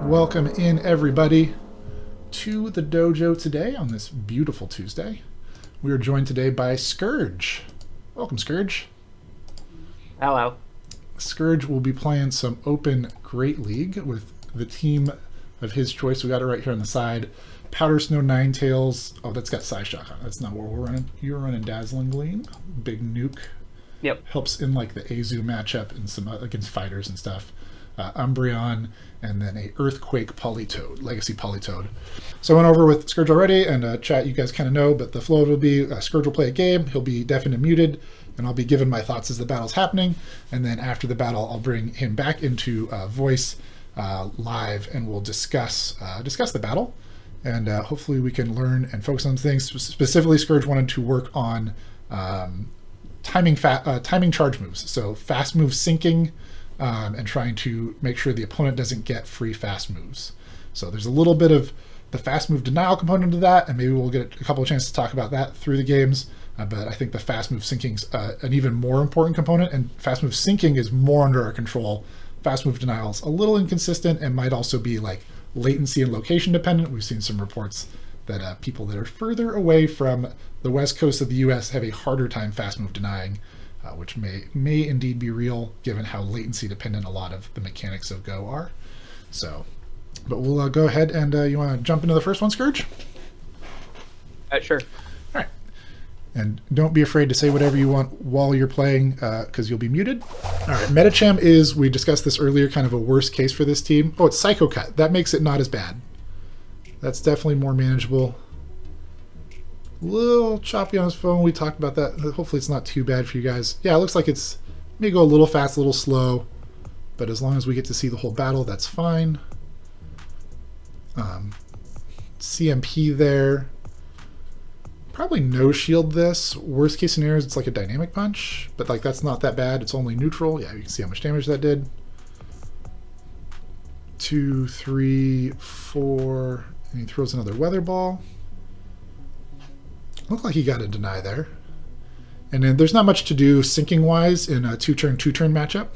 Welcome in, everybody, to the dojo today on this beautiful Tuesday. We are joined today by xScourge. Welcome, xScourge. Hello. xScourge will be playing some open Great League with the team of his choice. We got it right here on the side. Powder Snow Ninetails. Oh, that's got Psyshock on it. That's not what we're running. You're running Dazzling Gleam. Big nuke. Yep. Helps in like the Azu matchup and some against fighters and stuff. Umbreon, and then a Earthquake Politoed, Legacy Politoed. So I went over with xScourge already, and chat you guys kind of know, but the flow will be xScourge will play a game, he'll be deafened and muted, and I'll be giving my thoughts as the battle's happening, and then after the battle I'll bring him back into voice live, and we'll discuss the battle, and hopefully we can learn and focus on things. Specifically, xScourge wanted to work on timing charge moves, so fast move syncing, and trying to make sure the opponent doesn't get free fast moves. So there's a little bit of the fast move denial component to that, and maybe we'll get a couple of chances to talk about that through the games. But I think the fast move syncing's an even more important component, and fast move syncing is more under our control. Fast move denial's a little inconsistent and might also be like latency and location dependent. We've seen some reports that people that are further away from the west coast of the US have a harder time fast move denying, which may indeed be real given how latency dependent a lot of the mechanics of Go are. So, but we'll go ahead and you want to jump into the first one, xScourge? Sure. All right. And don't be afraid to say whatever you want while you're playing, because you'll be muted. All right, Metacham is, we discussed this earlier, kind of a worst case for this team. Oh, it's Psycho Cut. That makes it not as bad. That's definitely more manageable. Little choppy on his phone. We talked about that. Hopefully it's not too bad for you guys. Yeah, it looks like it's may go a little fast, a little slow, but as long as we get to see the whole battle, that's fine. CMP there. Probably no shield this. Worst case scenario is it's like a dynamic punch, but like that's not that bad. It's only neutral. Yeah, you can see how much damage that did. 2, 3, 4, and he throws another weather ball. Looked like he got a deny there. And then there's not much to do syncing-wise in a two-turn matchup.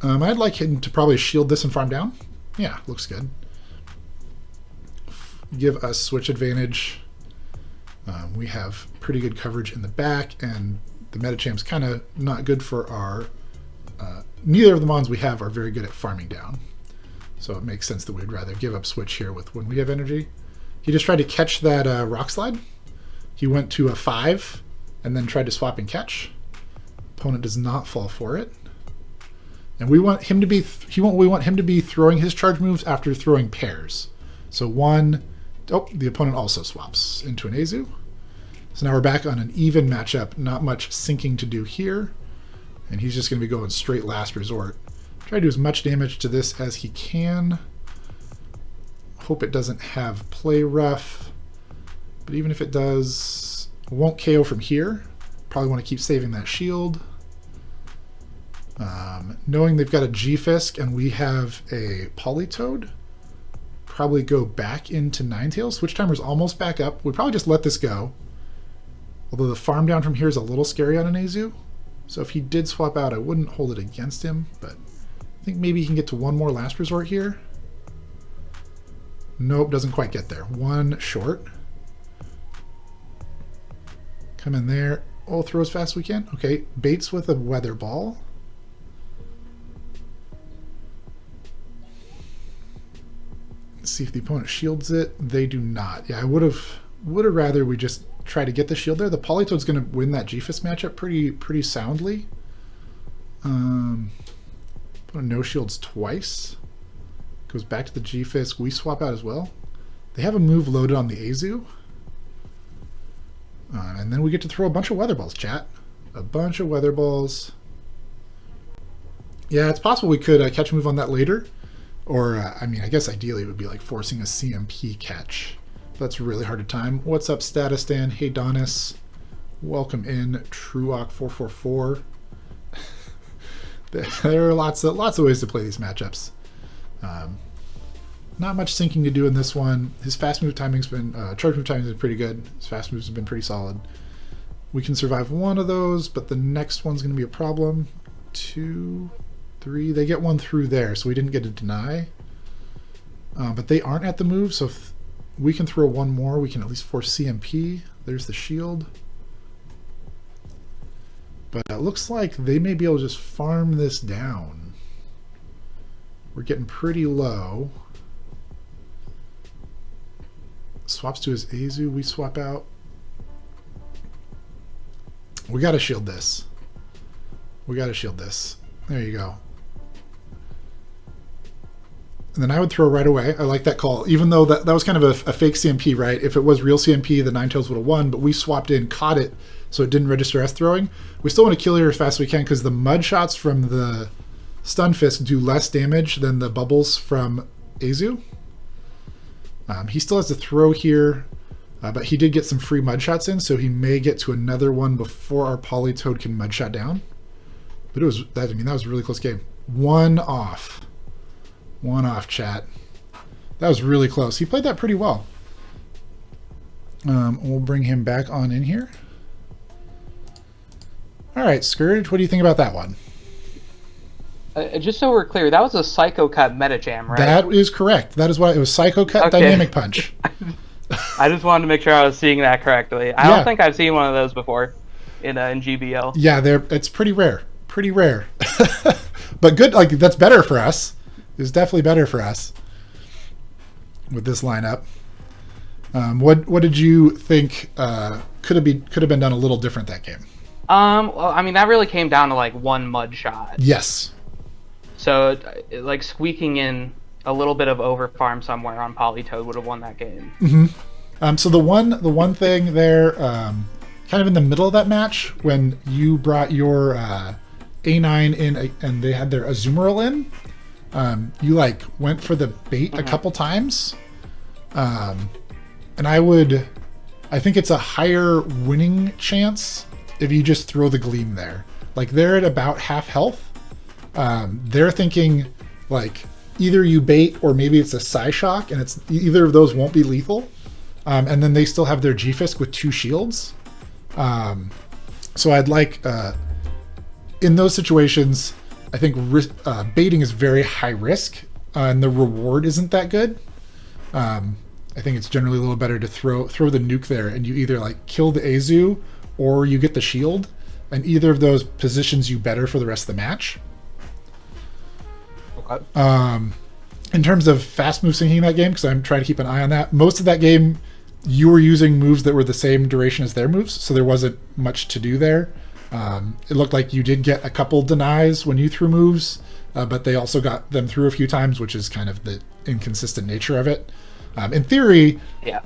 I'd like him to probably shield this and farm down. Yeah, looks good. Give us switch advantage. We have pretty good coverage in the back, and the Metacham's kind of not good for our... neither of the mons we have are very good at farming down. So it makes sense that we'd rather give up switch here with when we have energy. He just tried to catch that rock slide. He went to a 5 and then tried to swap and catch. Opponent does not fall for it. And we want him to be throwing his charge moves after throwing pairs. So the opponent also swaps into an Azu. So now we're back on an even matchup. Not much syncing to do here. And he's just going to be going straight last resort. Try to do as much damage to this as he can. Hope it doesn't have play rough, but even if it does, it won't KO from here. Probably want to keep saving that shield. Knowing they've got a G-Fisk and we have a Politoed, probably go back into Ninetails. Switch timer's almost back up. We'd probably just let this go. Although the farm down from here is a little scary on an Azu. So if he did swap out, I wouldn't hold it against him, but I think maybe he can get to one more last resort here. Nope, doesn't quite get there. One short. Come in there. Oh, throw as fast as we can. Okay, baits with a weather ball. Let's see if the opponent shields it. They do not. Yeah, I would have rather we just try to get the shield there. The Politoad's going to win that G-Fist matchup pretty soundly. Opponent no shields twice. Goes back to the G-Fisk. We swap out as well. They have a move loaded on the Azu. And then we get to throw a bunch of weather balls, chat. A bunch of weather balls. Yeah, it's possible we could catch a move on that later. Or, I mean, I guess ideally it would be like forcing a CMP catch. That's really hard to time. What's up, Statistan? Hey, Donis. Welcome in, Truoc444. There are lots of ways to play these matchups. Not much syncing to do in this one. His fast move timing's been, charge move timing's been pretty good. His fast moves have been pretty solid. We can survive one of those, but the next one's going to be a problem. 2, 3. They get one through there, so we didn't get a deny. But they aren't at the move, so if we can throw one more, we can at least force CMP. There's the shield. But it looks like they may be able to just farm this down. We're getting pretty low. Swaps to his Azu. We swap out. We got to shield this. We got to shield this. There you go. And then I would throw right away. I like that call. Even though that was kind of a fake CMP, right? If it was real CMP, the Ninetales would have won, but we swapped in, caught it, so it didn't register S throwing. We still want to kill here as fast as we can because the mud shots from the Stun Fist do less damage than the bubbles from Azu. He still has to throw here, but he did get some free mud shots in, so he may get to another one before our Politoad can mud shot down. But it was that. I mean, that was a really close game. One off, chat. That was really close. He played that pretty well. We'll bring him back on in here. All right, Scourge, what do you think about that one? Just so we're clear, that was a Psycho Cut meta jam, right? That is correct. That is why it was Psycho Cut Dynamic Punch. I just wanted to make sure I was seeing that correctly. I don't think I've seen one of those before in GBL. Yeah, it's pretty rare. Pretty rare. But good, like that's better for us. It's definitely better for us with this lineup. What did you think could have been done a little different that game? Well, I mean, that really came down to like one mud shot. Yes. So, like squeaking in a little bit of over farm somewhere on Politoad would have won that game. Mm-hmm. So the one thing there, kind of in the middle of that match, when you brought your A9 in and they had their Azumarill in, you like went for the bait a couple times, and I think it's a higher winning chance if you just throw the Gleam there. Like they're at about half health. They're thinking like either you bait or maybe it's a Psyshock, and it's either of those won't be lethal. And then they still have their G-Fisk with 2 shields. So I'd like in those situations, I think baiting is very high risk, and the reward isn't that good. I think it's generally a little better to throw the nuke there, and you either like kill the Azu or you get the shield, and either of those positions you better for the rest of the match. Okay. In terms of fast move syncing that game, because I'm trying to keep an eye on that, most of that game you were using moves that were the same duration as their moves, so there wasn't much to do there. It looked like you did get a couple denies when you threw moves, but they also got them through a few times, which is kind of the inconsistent nature of it. In theory,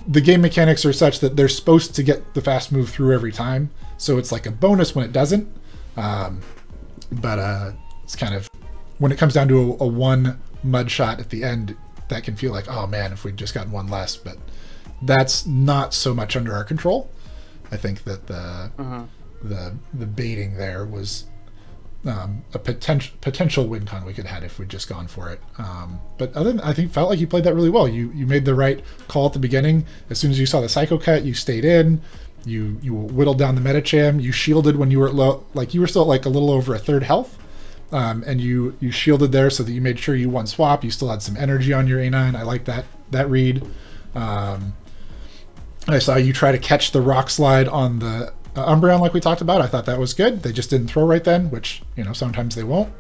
the game mechanics are such that they're supposed to get the fast move through every time, so it's like a bonus when it doesn't. But it's kind of, when it comes down to a one mud shot at the end, that can feel like, oh man, if we'd just gotten one less. But that's not so much under our control. I think that the baiting there was a potential win con we could have had if we'd just gone for it. But other than, I think felt like you played that really well. You made the right call at the beginning. As soon as you saw the Psycho Cut, you stayed in. You whittled down the Metacham. You shielded when you were low, like you were still like a little over a third health. And you shielded there so that you made sure you won swap. You still had some energy on your A9. I like that read. I saw you try to catch the rock slide on the Umbreon like we talked about. I thought that was good. They just didn't throw right then, which, sometimes they won't.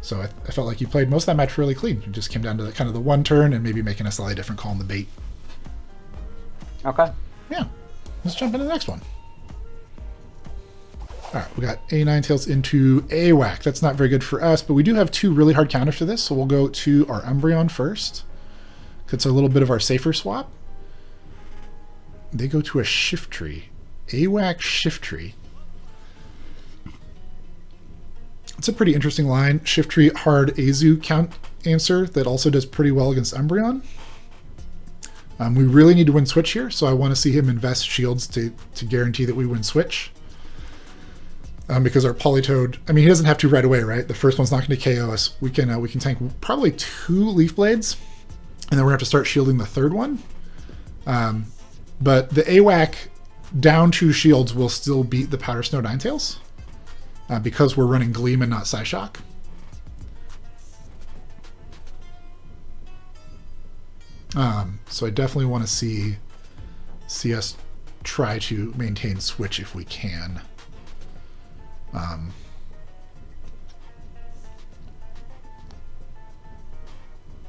So I felt like you played most of that match really clean. It just came down to kind of the one turn and maybe making a slightly different call on the bait. Okay. Yeah. Let's jump into the next one. All right, we got A Ninetales into AWAC. That's not very good for us, but we do have 2 really hard counters for this, so we'll go to our Umbreon first. It's a little bit of our safer swap. They go to a Shift Tree. AWAC Shift Tree. It's a pretty interesting line. Shift Tree hard Azu count answer that also does pretty well against Umbreon. We really need to win switch here, so I want to see him invest shields to guarantee that we win switch. Because our Politoad, he doesn't have to right away, right? The first one's not going to KO us. We can tank probably 2 Leaf Blades, and then we're going to have to start shielding the third one. But the AWAC down 2 shields will still beat the Powder Snow Ninetales because we're running Gleam and not Psyshock. So I definitely want to see us try to maintain switch if we can.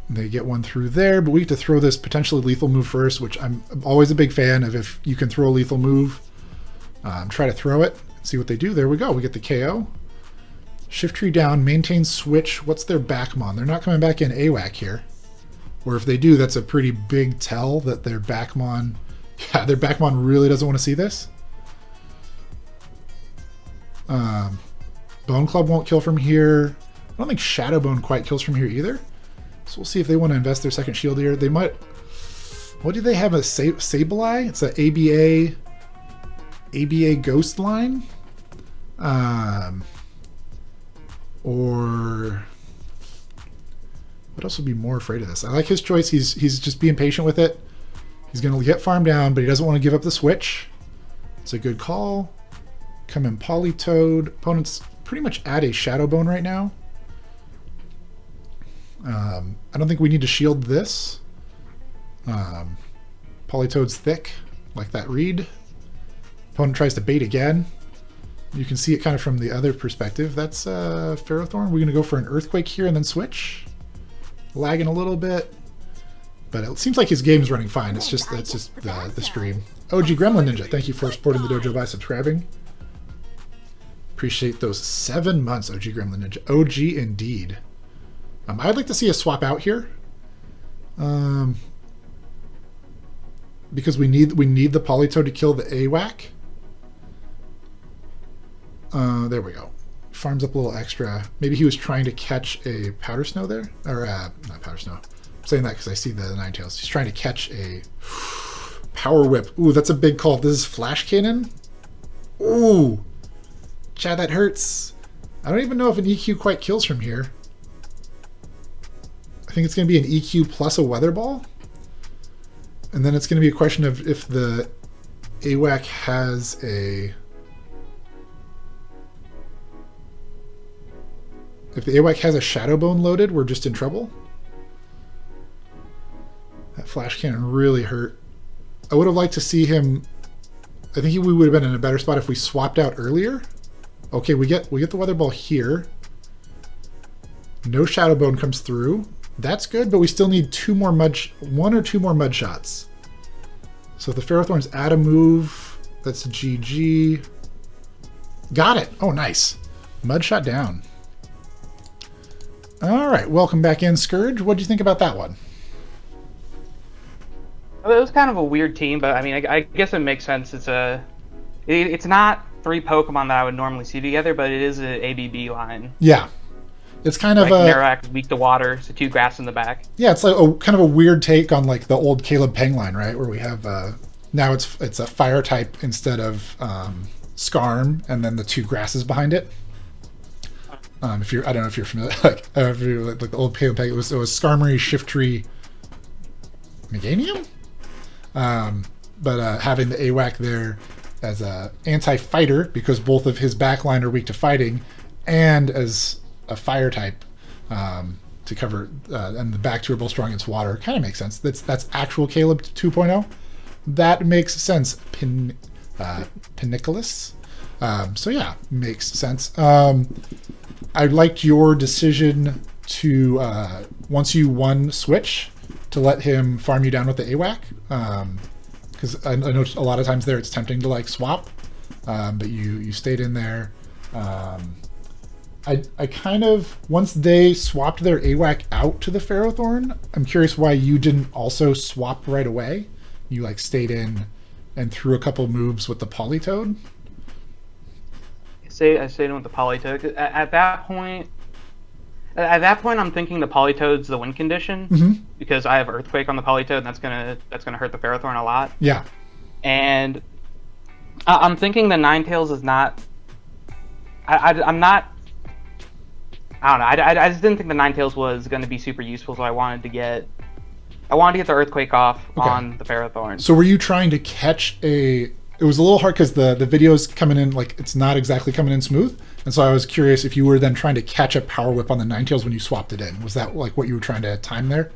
They get one through there, but we get to throw this potentially lethal move first, which I'm always a big fan of. If you can throw a lethal move, try to throw it, see what they do. There we go. We get the KO. Shift tree down, maintain switch. What's their backmon? They're not coming back in AWAC here. Or if they do, that's a pretty big tell that their backmon, yeah, their backmon really doesn't want to see this. Bone Club won't kill from here. I don't think Shadowbone quite kills from here either. So we'll see if they want to invest their second shield here. They might. What do they have? A Sableye? It's an ABA Ghost line. Or what else would be more afraid of this? I like his choice. He's just being patient with it. He's going to get farmed down, but he doesn't want to give up the switch. It's a good call. Come in Politoed. Opponent's pretty much at a Shadowbone right now. I don't think we need to shield this. Politoad's thick, like that read. Opponent tries to bait again. You can see it kind of from the other perspective. That's Ferrothorn. We're going to go for an Earthquake here and then switch. Lagging a little bit. But it seems like his game's running fine. It's just the stream. OG Gremlin Ninja, thank you for supporting the dojo by subscribing. Appreciate those 7 months, OG Gremlin Ninja. OG indeed. I'd like to see a swap out here. Because we need the Politoed to kill the AWAC. There we go. Farms up a little extra. Maybe he was trying to catch a Powder Snow there. Or, not Powder Snow. I'm saying that because I see the Ninetales. He's trying to catch a Power Whip. Ooh, that's a big call. This is Flash Cannon. Ooh. Chad, that hurts. I don't even know if an EQ quite kills from here. I think it's going to be an EQ plus a Weather Ball. And then it's going to be a question of if the AWAC has a... If the AWAC has a Shadowbone loaded, we're just in trouble. That Flash Cannon really hurt. I would have liked to see him... I think we would have been in a better spot if we swapped out earlier. Okay, we get the Weather Ball here. No Shadowbone comes through. That's good, but we still need one or two more mud shots. So if the Ferrothorn's add a move, that's a GG. Got it. Oh, nice. Mud shot down. All right, welcome back in, Scourge. What do you think about that one? Well, it was kind of a weird team, but I mean, I guess it makes sense. It's not 3 Pokemon that I would normally see together, but it is an ABB line. Yeah. It's kind of like Marowak is weak to water, so 2 grass in the back. Yeah, it's like kind of a weird take on like the old Caleb Peng line, right? Where we have now it's a fire type instead of Skarm, and then the 2 grasses behind it. I don't know if you're familiar, like the old Caleb Peng, it was Skarmory, Shiftry, Meganium. But having the AWAC there as a anti-fighter because both of his backline are weak to fighting, and as a fire type to cover, and the back 2 are both strong against water. Kind of makes sense. That's actual Caleb 2.0. That makes sense. Pinniculus. So yeah, makes sense. I liked your decision to once you won switch to let him farm you down with the AWAC. Because I know a lot of times there it's tempting to like swap, but you stayed in there. I kind of, once they swapped their AWAC out to the Ferrothorn, I'm curious why you didn't also swap right away. You like stayed in and threw a couple moves with the Politoed. I stayed in with the Politoed. At that point, I'm thinking the Politoed's the win condition because I have Earthquake on the Politoed, and that's gonna hurt the Ferrothorn a lot. Yeah. And I'm thinking the Ninetales is not. I'm not. I don't know. I just didn't think the Ninetales was going to be super useful, so I wanted to get the Earthquake off on the Ferrothorn. So were you trying to catch a... It was a little hard because the video's coming in, like, it's not exactly coming in smooth. And so I was curious if you were then trying to catch a Power Whip on the Ninetales when you swapped it in. Was that, like, what you were trying to time there?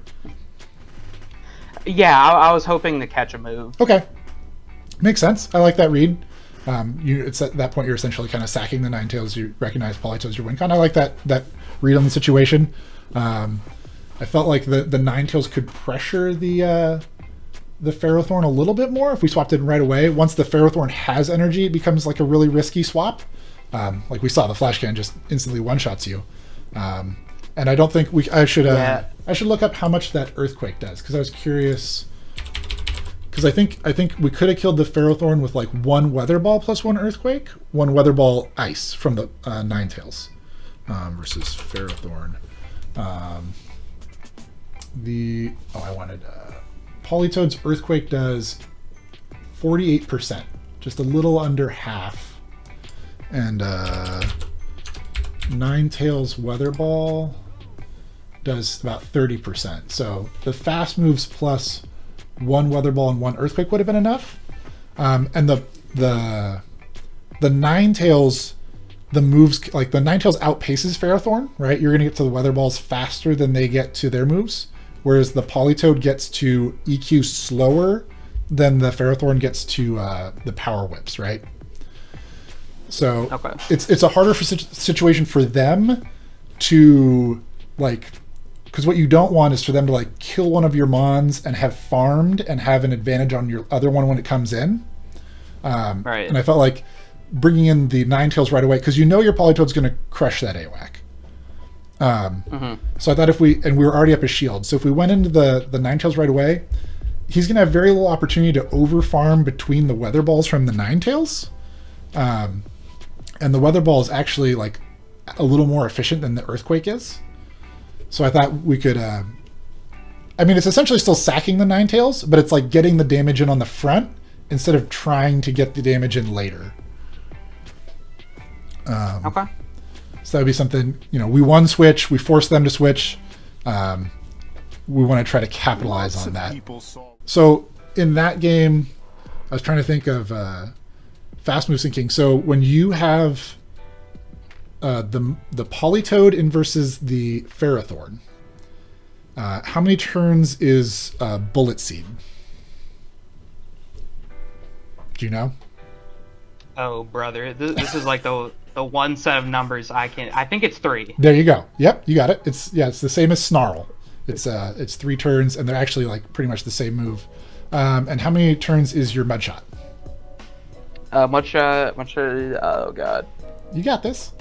Yeah, I was hoping to catch a move. Okay, makes sense. I like that read. It's at that point you're essentially kind of sacking the Ninetales. You recognize Politoed's your win con. I like that read on the situation. I felt like the Ninetales could pressure the Ferrothorn a little bit more if we swapped it right away. Once the Ferrothorn has energy, it becomes like a really risky swap. Like we saw, the Flash Cannon just instantly one-shots you. And I don't think I should look up how much that Earthquake does, because I was curious. Because I think we could have killed the Ferrothorn with like one Weather Ball plus one Earthquake, one Weather Ball Ice from the Ninetales versus Ferrothorn. I wanted Politoed's Earthquake does 48%, just a little under half, and Ninetales Weather Ball does about 30%. So the fast moves plus one Weather Ball and one Earthquake would have been enough. And the Ninetales, the moves, like the Ninetales outpaces Ferrothorn, right? You're going to get to the Weather Balls faster than they get to their moves, whereas the Politoed gets to EQ slower than the Ferrothorn gets to the Power Whips, right? So it's a harder situation for them to like. Because what you don't want is for them to like kill one of your Mons and have farmed and have an advantage on your other one when it comes in. Right. And I felt like bringing in the Ninetales right away, because you know your Politoed's going to crush that AWAC. So I thought we were already up his shield. So if we went into the Ninetales right away, he's going to have very little opportunity to over farm between the Weather Balls from the Ninetales. And the Weather Ball is actually like a little more efficient than the Earthquake is. So I thought we could, it's essentially still sacking the Ninetales, but it's like getting the damage in on the front instead of trying to get the damage in later. Okay. So that would be something, we one switch, we force them to switch. We want to try to capitalize on that. So in that game, I was trying to think of fast move syncing. So when you have the Politoed in versus the Ferrothorn, how many turns is Bullet Seed? Do you know? Oh, brother, this is like the one set of numbers I think it's 3. There you go. Yep, you got it. It's the same as Snarl. It's 3 turns, and they're actually like pretty much the same move. And how many turns is your Mudshot? Oh god. You got this.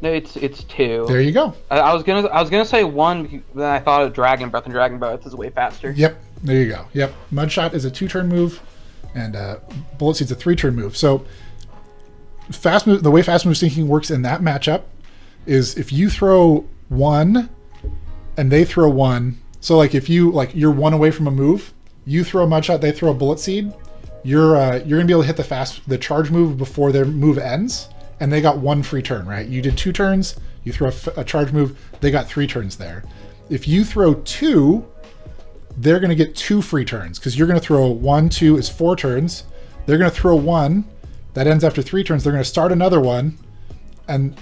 No, it's 2. There you go. I was gonna say 1, then I thought of Dragon Breath, and Dragon Breath is way faster. Yep. There you go. Yep. Mudshot is a 2-turn move, and Bullet Seed's a 3-turn move. So fast move. The way fast move syncing works in that matchup is if you throw 1, and they throw 1. So like if you're 1 away from a move, you throw a Mudshot, they throw a Bullet Seed. You're gonna be able to hit the charge move before their move ends. And they got 1 free turn, right? You did 2 turns, you throw a charge move, they got 3 turns there. If you throw 2, they're going to get 2 free turns, because you're going to throw 1, 2 is 4 turns. They're going to throw 1, that ends after 3 turns. They're going to start another one, and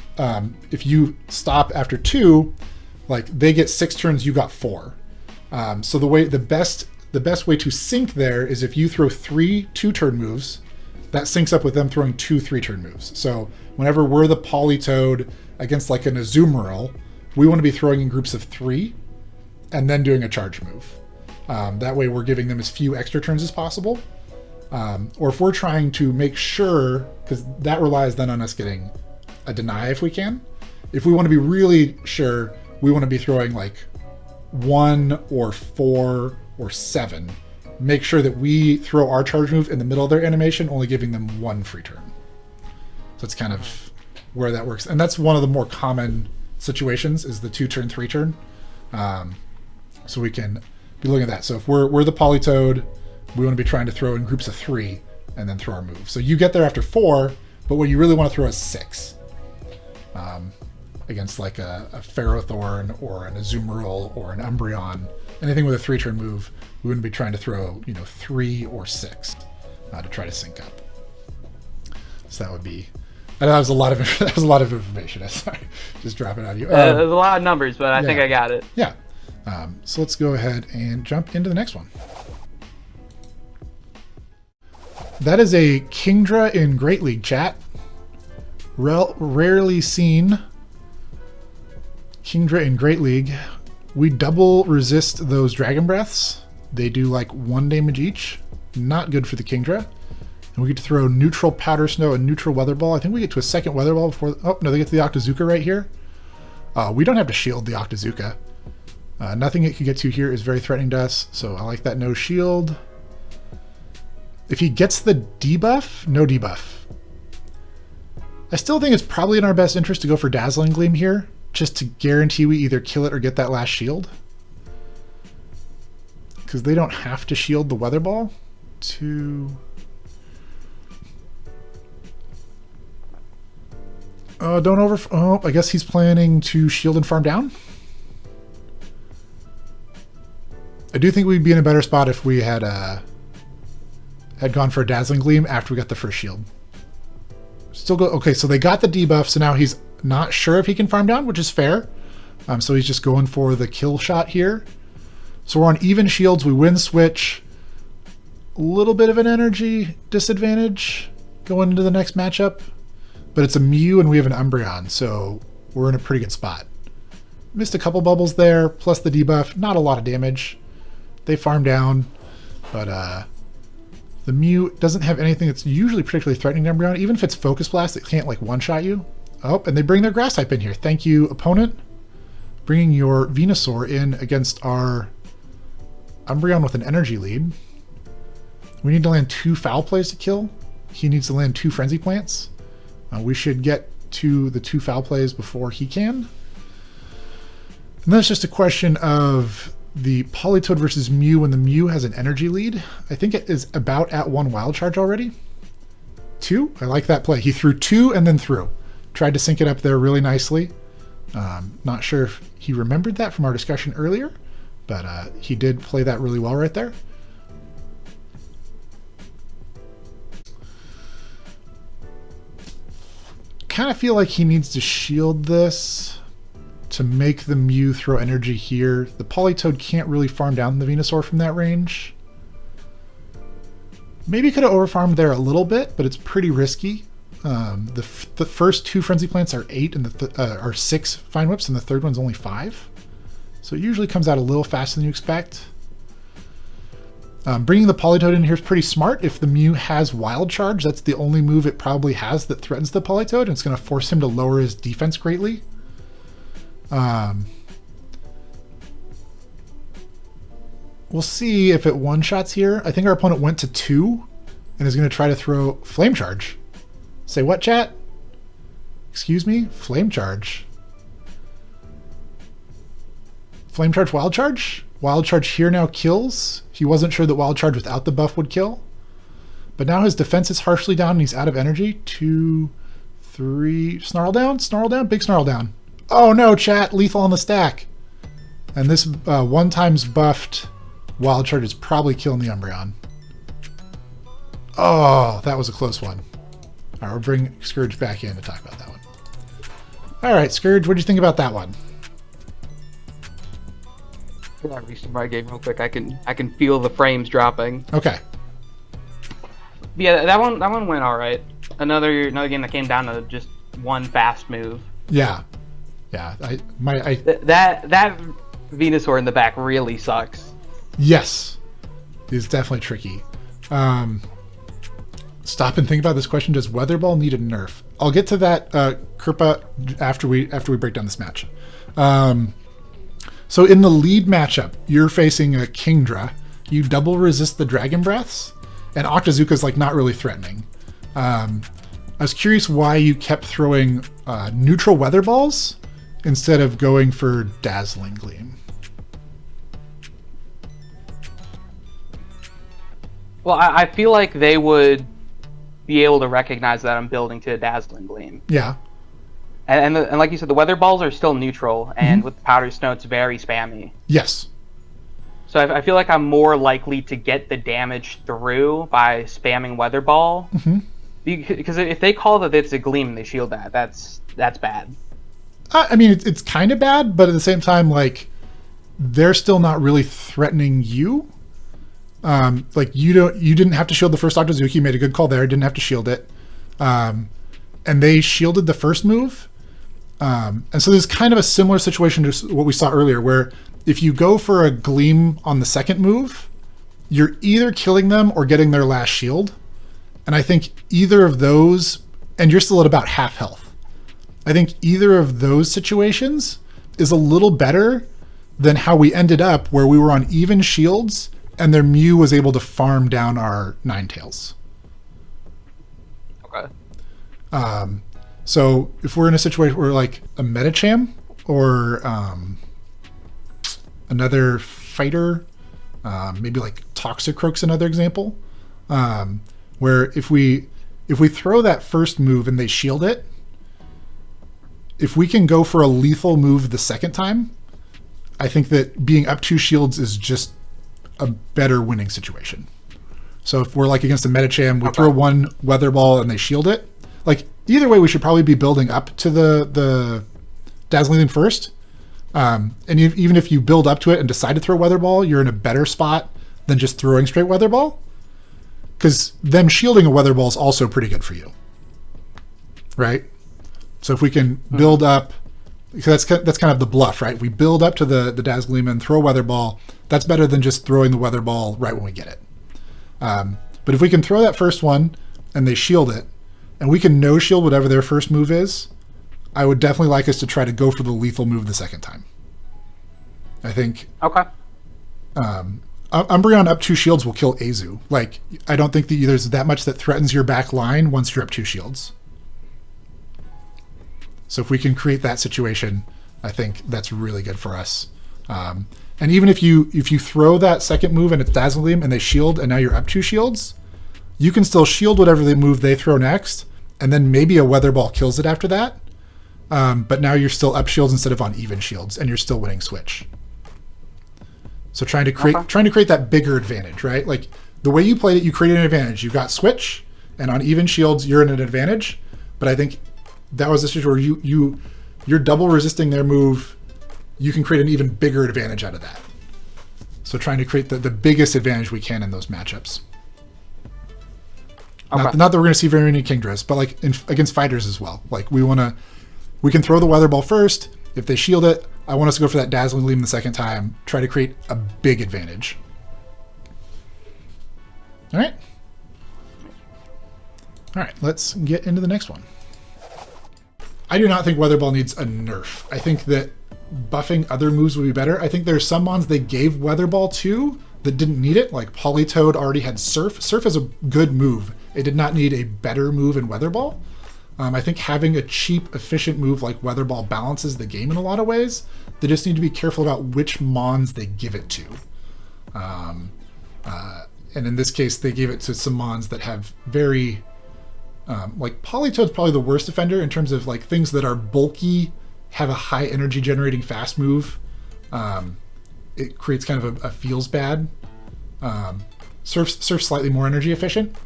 if you stop after 2, like they get 6 turns, you got 4. So the best way to sync there is if you throw 3 2-turn moves, that syncs up with them throwing 2 3-turn moves. So whenever we're the Politoed against like an Azumarill, we want to be throwing in groups of 3 and then doing a charge move. That way we're giving them as few extra turns as possible. Or if we're trying to make sure, because that relies then on us getting a deny if we can. If we want to be really sure, we want to be throwing like 1 or 4 or 7. Make sure that we throw our charge move in the middle of their animation, only giving them 1 free turn. So it's kind of where that works. And that's one of the more common situations is the 2-turn, 3-turn. So we can be looking at that. So if we're the Politoed, we want to be trying to throw in groups of 3 and then throw our move. So you get there after 4, but what you really want to throw is 6. Against like a Ferrothorn or an Azumarill or an Umbreon. Anything with a 3-turn move, we wouldn't be trying to throw 3 or 6 to try to sync up. So that would be. I know that was a lot of information. I'm sorry, just dropping it on you. There's a lot of numbers, but I think I got it. Yeah. So let's go ahead and jump into the next one. That is a Kingdra in Great League, chat. Rarely seen Kingdra in Great League. We double resist those Dragon Breaths. They do like 1 damage each. Not good for the Kingdra. And we get to throw neutral Powder Snow and neutral Weather Ball. I think we get to a second Weather Ball before... Oh, no, they get to the Octazooka right here. We don't have to shield the Octazooka. Nothing it can get to here is very threatening to us, so I like that no shield. If he gets the debuff, no debuff. I still think it's probably in our best interest to go for Dazzling Gleam here, just to guarantee we either kill it or get that last shield. Because they don't have to shield the Weather Ball to... Oh, I guess he's planning to shield and farm down. I do think we'd be in a better spot if we had gone for a Dazzling Gleam after we got the first shield. Still go. Okay, so they got the debuff, so now he's not sure if he can farm down, which is fair. So he's just going for the kill shot here. So we're on even shields. We win switch. A little bit of an energy disadvantage going into the next matchup. But it's a Mew and we have an Umbreon, so we're in a pretty good spot. Missed a couple bubbles there, plus the debuff. Not a lot of damage. They farm down, but the Mew doesn't have anything that's usually particularly threatening to Umbreon. Even if it's Focus Blast, it can't like one-shot you. Oh, and they bring their Grass type in here. Thank you, opponent. Bringing your Venusaur in against our Umbreon with an energy lead. We need to land 2 foul plays to kill. He needs to land 2 Frenzy Plants. We should get to the 2 foul plays before he can. And then it's just a question of the Politoed versus Mew when the Mew has an energy lead. I think it is about at 1 Wild Charge already. 2? I like that play. He threw 2 and then threw. Tried to sync it up there really nicely. Not sure if he remembered that from our discussion earlier, but he did play that really well right there. Kind of feel like he needs to shield this to make the Mew throw energy here. The Politoed can't really farm down the Venusaur from that range. Maybe could have overfarmed there a little bit, but it's pretty risky. The first 2 Frenzy Plants are 8 and are 6 Fine Whips, and the third one's only 5. So it usually comes out a little faster than you expect. Bringing the Politoed in here is pretty smart. If the Mew has Wild Charge, that's the only move it probably has that threatens the Politoed, and it's going to force him to lower his defense greatly. We'll see if it one-shots here. I think our opponent went to 2 and is going to try to throw Flame Charge. Say what, chat? Excuse me? Flame Charge. Flame Charge, Wild Charge? Wild Charge here now kills. He wasn't sure that Wild Charge without the buff would kill. But now his defense is harshly down and he's out of energy. 2, 3... Snarl down? Snarl down? Big Snarl down. Oh no, chat! Lethal on the stack. And this 1 times buffed Wild Charge is probably killing the Umbreon. Oh, that was a close one. Alright, we'll bring Scourge back in to talk about that one. Alright, Scourge, what do you think about that one? I restart my game real quick. I can feel the frames dropping. Okay. Yeah, that one went all right. Another game that came down to just 1 fast move. Yeah. Yeah. That Venusaur in the back really sucks. Yes. It's definitely tricky. Stop and think about this question. Does Weather Ball need a nerf? I'll get to that, Kirpa, after we break down this match. So in the lead matchup, you're facing a Kingdra. You double resist the Dragon Breaths, and Octazooka's like not really threatening. I was curious why you kept throwing neutral Weather Balls instead of going for Dazzling Gleam. Well, I feel like they would be able to recognize that I'm building to a Dazzling Gleam. Yeah. And like you said, the Weather Balls are still neutral, and with Powder Snow, it's very spammy. Yes. So I feel like I'm more likely to get the damage through by spamming Weather Ball. Because if they call that it's a Gleam and they shield that's bad. I mean, it's kind of bad, but at the same time, like, they're still not really threatening you. Like you didn't have to shield the first Octozuki. Made a good call there. Didn't have to shield it. And they shielded the first move. And so there's kind of a similar situation to what we saw earlier, where if you go for a Gleam on the second move, you're either killing them or getting their last shield. And I think either of those, and you're still at about half health. I think either of those situations is a little better than how we ended up, where we were on even shields and their Mew was able to farm down our Ninetales. Okay. So if we're in a situation where like a Metacham or another fighter, maybe like Toxicroak's another example, where if we throw that first move and they shield it, if we can go for a lethal move the second time, I think that being up 2 shields is just a better winning situation. So if we're like against a Metacham, we throw one Weather Ball and they shield it. Like either way, we should probably be building up to the Dazzling Gleam first. And even if you build up to it and decide to throw Weather Ball, you're in a better spot than just throwing straight Weather Ball. Because them shielding a Weather Ball is also pretty good for you. Right? So if we can build up, because that's kind of the bluff, right? We build up to the Dazzling Gleam and throw Weather Ball. That's better than just throwing the Weather Ball right when we get it. But if we can throw that first one and they shield it, and we can no shield whatever their first move is, I would definitely like us to try to go for the lethal move the second time. I think. Okay. Umbreon up 2 shields will kill Azu. Like, I don't think that there's that much that threatens your back line once you're up 2 shields. So if we can create that situation, I think that's really good for us. And even if you throw that second move and it's Dazzling Gleam and they shield and now you're up 2 shields, you can still shield whatever the move they throw next, and then maybe a Weather Ball kills it after that. But now you're still up shields instead of on even shields, and you're still winning switch. So trying to create that bigger advantage, right? Like the way you played it, you created an advantage. You got switch, and on even shields, you're in an advantage. But I think that was a situation where you're double resisting their move. You can create an even bigger advantage out of that. So trying to create the biggest advantage we can in those matchups. Okay. Not that we're going to see very many Kingdras, but like against fighters as well. Like we can throw the Weather Ball first. If they shield it, I want us to go for that Dazzling Gleam the second time. Try to create a big advantage. All right. All right, let's get into the next one. I do not think Weather Ball needs a nerf. I think that buffing other moves would be better. I think there's some mons they gave Weather Ball to that didn't need it. Like Politoed already had Surf. Surf is a good move. It did not need a better move in Weather Ball. I think having a cheap, efficient move like Weather Ball balances the game in a lot of ways. They just need to be careful about which mons they give it to. And in this case, they gave it to some mons that have very... like Politoed's probably the worst offender in terms of like things that are bulky, have a high energy generating fast move. It creates kind of a feels bad. Surf's slightly more energy efficient.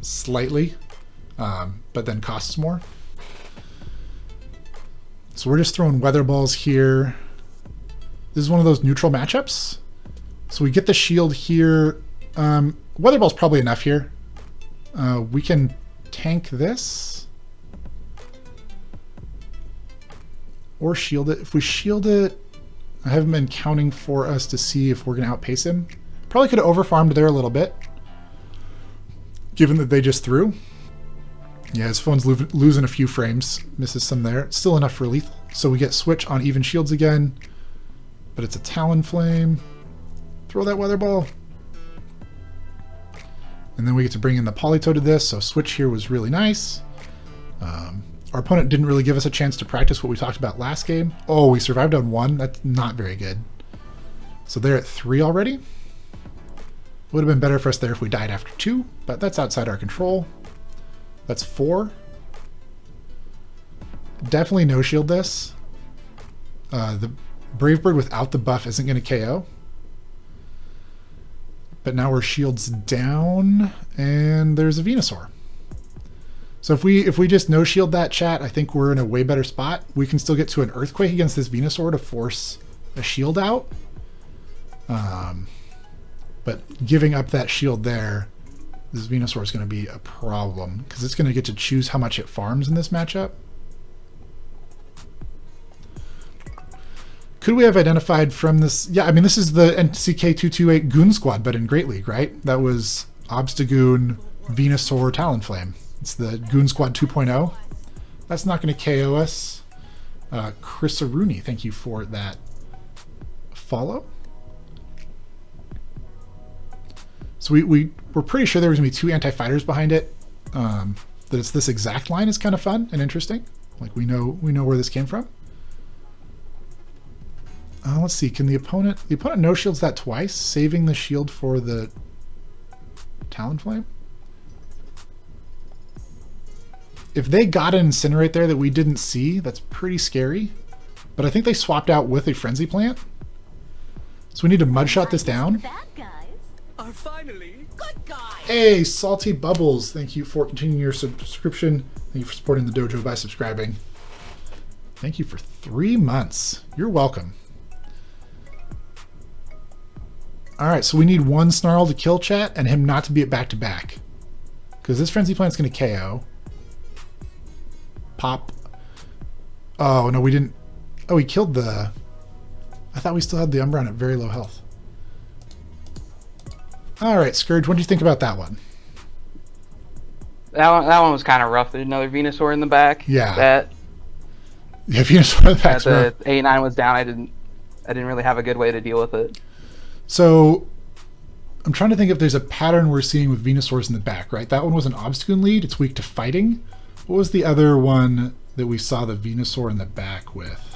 Slightly. But then costs more. So we're just throwing Weather Balls here. This is one of those neutral matchups. So we get the shield here. Weather Ball's probably enough here. We can tank this. Or shield it. If we shield it, I haven't been counting for us to see if we're going to outpace him. Probably could have overfarmed there a little bit, given that they just threw. Yeah, his phone's losing a few frames. Misses some there. Still enough for lethal. So we get switch on even shields again. But it's a Talonflame. Throw that Weather Ball. And then we get to bring in the Politoed to this. So switch here was really nice. Our opponent didn't really give us a chance to practice what we talked about last game. Oh, we survived on 1. That's not very good. So they're at 3 already. Would have been better for us there if we died after 2. But that's outside our control. That's 4. Definitely no shield this. The Brave Bird without the buff isn't going to KO. But now we're shields down, and there's a Venusaur. So if we just no shield that, chat, I think we're in a way better spot. We can still get to an Earthquake against this Venusaur to force a shield out. But giving up that shield there, this Venusaur is going to be a problem because it's going to get to choose how much it farms in this matchup. Could we have identified from this? Yeah, I mean, this is the NCK228 Goon Squad, but in Great League, right? That was Obstagoon, Venusaur, Talonflame. It's the Goon Squad 2.0. That's not going to KO us. Chris Aruni, thank you for that follow. So we're pretty sure there was going to be 2 anti-fighters behind it. That it's this exact line is kind of fun and interesting. Like we know where this came from. Let's see. Can the opponent no shields that twice, saving the shield for the Talonflame? If they got an Incinerate there that we didn't see, that's pretty scary. But I think they swapped out with a Frenzy Plant. So we need to Mudshot this down. Are finally good guys. Hey, Salty Bubbles, thank you for continuing your subscription. Thank you for supporting the dojo by subscribing. Thank you for 3 months. You're welcome. All right, so we need 1 Snarl to kill chat and him not to be at back-to-back. Because this Frenzy Plant's going to KO. Pop. Oh, no, we didn't. Oh, he killed the... I thought we still had the Umbreon at very low health. All right, Scourge, what do you think about that one? That one was kind of rough. There's another Venusaur in the back. Yeah. Yeah, Venusaur in the back. The 89 was down. I didn't really have a good way to deal with it. So I'm trying to think if there's a pattern we're seeing with Venusaurs in the back, right? That one was an Obstagoon lead. It's weak to fighting. What was the other one that we saw the Venusaur in the back with?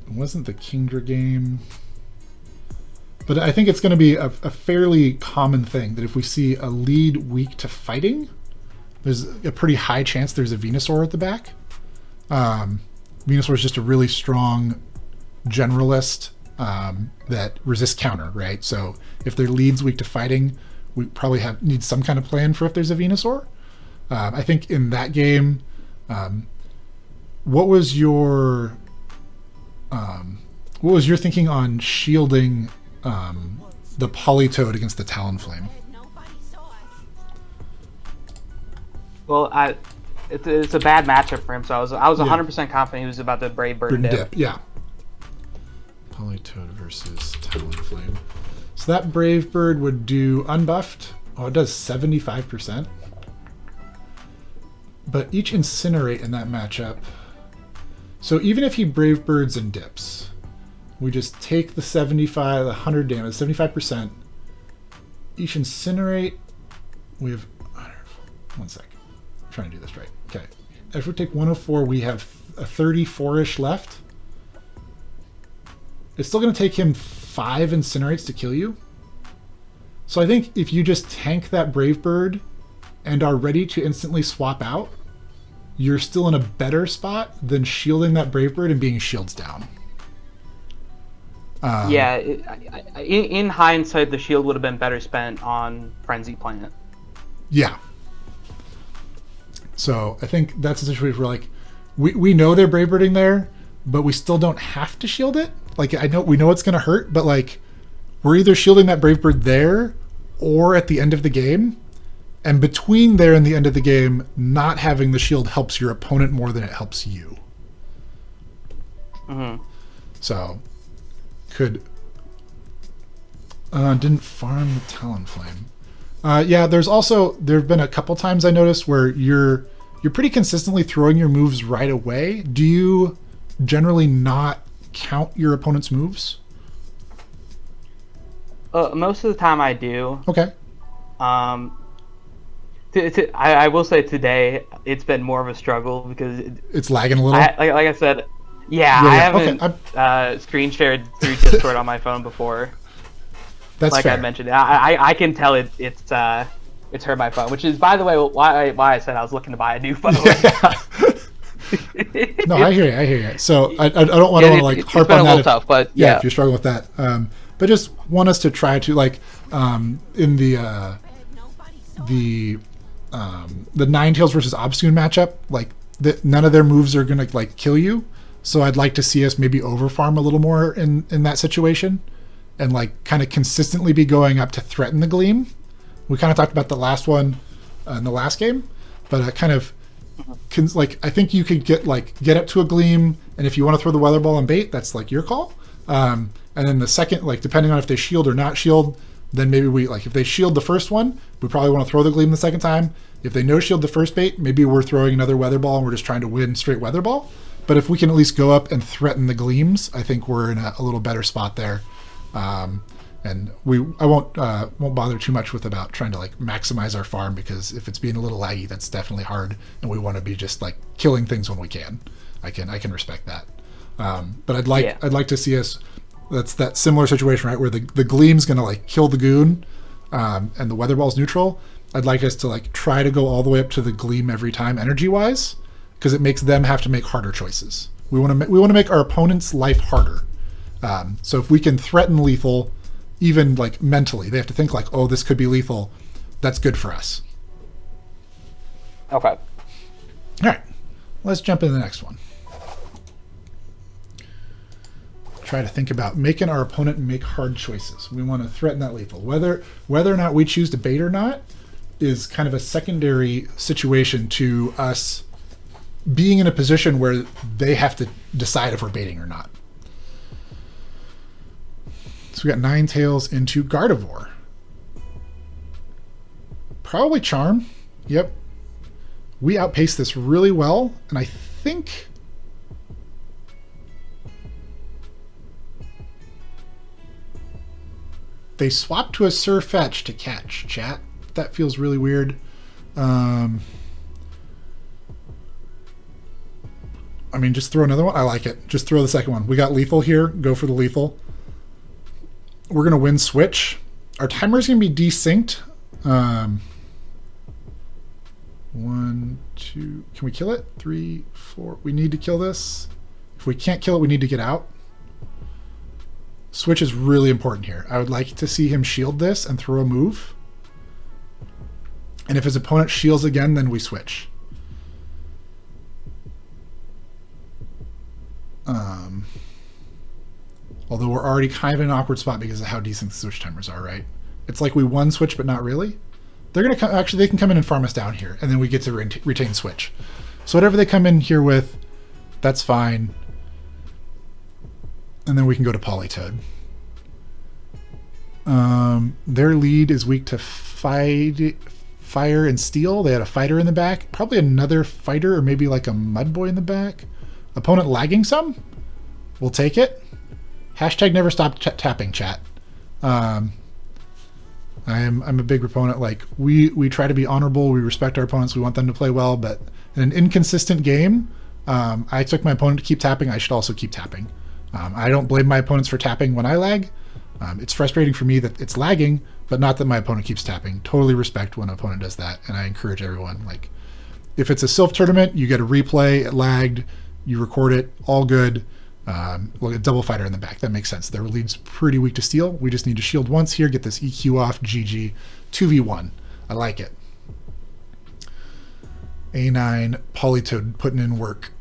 It wasn't the Kingdra game. But I think it's going to be a fairly common thing that if we see a lead weak to fighting, there's a pretty high chance there's a Venusaur at the back. Venusaur is just a really strong generalist that resists counter, right? So if their lead's weak to fighting, we probably need some kind of plan for if there's a Venusaur. I think in that game, what was your thinking on shielding the Politoed against the Talonflame? Well, it's a bad matchup for him, so I was 100% confident he was about to Brave Bird and dip. Yeah. Politoed versus Talonflame. So that Brave Bird would do unbuffed. Oh, it does 75%. But each Incinerate in that matchup. So even if he Brave Birds and dips, we just take the 100 damage, 75%. Each Incinerate, we have... One sec. I'm trying to do this right. Okay. If we take 104, we have a 34-ish left. It's still going to take him 5 Incinerates to kill you. So I think if you just tank that Brave Bird and are ready to instantly swap out, you're still in a better spot than shielding that Brave Bird and being shields down. Yeah, in hindsight, the shield would have been better spent on Frenzy Plant. Yeah. So I think that's a situation where, like, we know they're Brave Birding there, but we still don't have to shield it. Like, we know it's going to hurt, but, like, we're either shielding that Brave Bird there or at the end of the game. And between there and the end of the game, not having the shield helps your opponent more than it helps you. Mm-hmm. So, didn't farm the Talonflame. Yeah, there have been a couple times I noticed where you're pretty consistently throwing your moves right away. Do you generally not count your opponent's moves? Most of the time I do. Okay. I will say today it's been more of a struggle because it's lagging a little. Like I said, I haven't screen shared through Discord on my phone before. That's like fair. I mentioned. I can tell it's hurt my phone, which is, by the way, why I said I was looking to buy a new phone. Yeah. No, I hear you. So I don't want to like harp on that. Tough, but if you're struggling with that, but just want us to try to like in the Ninetales versus Obstagoon matchup, like that none of their moves are gonna like kill you. So I'd like to see us maybe overfarm a little more in that situation, and like kind of consistently be going up to threaten the Gleam. We kind of talked about the last one in the last game, but kind of like I think you could get up to a Gleam, and if you want to throw the Weather Ball and bait, that's like your call. And then the second, like depending on if they shield or not shield, then maybe we like if they shield the first one, we probably want to throw the Gleam the second time. If they no shield the first bait, maybe we're throwing another Weather Ball and we're just trying to win straight Weather Ball. But if we can at least go up and threaten the Gleams, I think we're in a little better spot there. And I won't bother too much with about trying to like maximize our farm, because if it's being a little laggy, that's definitely hard, and we want to be just like killing things when we can. I can respect that. But I'd like to see us. That's that similar situation, right, where the Gleam's gonna like kill the Goon, and the Weather Ball's neutral. I'd like us to like try to go all the way up to the Gleam every time, energy wise, because it makes them have to make harder choices. We want to make our opponent's life harder. So if we can threaten lethal, even like mentally, they have to think like, oh, this could be lethal. That's good for us. Okay. All right. Let's jump into the next one. Try to think about making our opponent make hard choices. We want to threaten that lethal. Whether or not we choose to bait or not is kind of a secondary situation to us being in a position where they have to decide if we're baiting or not. So we got Ninetales into Gardevoir. Probably Charm. Yep. We outpaced this really well, and I think they swapped to a Surfetch to catch, chat. That feels really weird. I mean, just throw another one. I like it. Just throw the second one. We got lethal here. Go for the lethal. We're going to win switch. Our timer's going to be desynced. 1, 2. Can we kill it? 3, 4. We need to kill this. If we can't kill it, we need to get out. Switch is really important here. I would like to see him shield this and throw a move. And if his opponent shields again, then we switch. Although we're already kind of in an awkward spot because of how decent the switch timers are, right? It's like we won switch, but not really. They're going to come, actually, they can come in and farm us down here, and then we get to retain switch. So whatever they come in here with, that's fine. And then we can go to Politoed. Their lead is weak to fire and steel. They had a fighter in the back. Probably another fighter or maybe like a Mudboy in the back. Opponent lagging some? We'll take it. Hashtag never stop tapping, chat. I'm a big proponent. Like we try to be honorable. We respect our opponents. We want them to play well. But in an inconsistent game, I expect my opponent to keep tapping. I should also keep tapping. I don't blame my opponents for tapping when I lag. It's frustrating for me that it's lagging, but not that my opponent keeps tapping. Totally respect when an opponent does that, and I encourage everyone. Like, if it's a Sylph tournament, you get a replay. It lagged. You record it. All good. Look at double fighter in the back. That makes sense. Their lead's pretty weak to steel. We just need to shield once here, get this EQ off. GG. 2v1. I like it. A9 Politoed putting in work.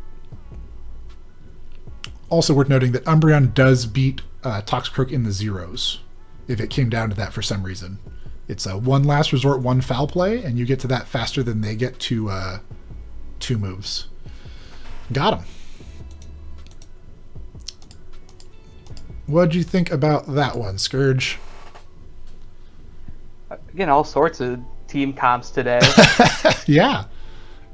Also worth noting that Umbreon does beat Toxicroak in the zeros if it came down to that for some reason. It's a one last resort, one foul play, and you get to that faster than they get to 2 moves. Got him. What'd you think about that one, Scourge? Again, all sorts of team comps today. Yeah.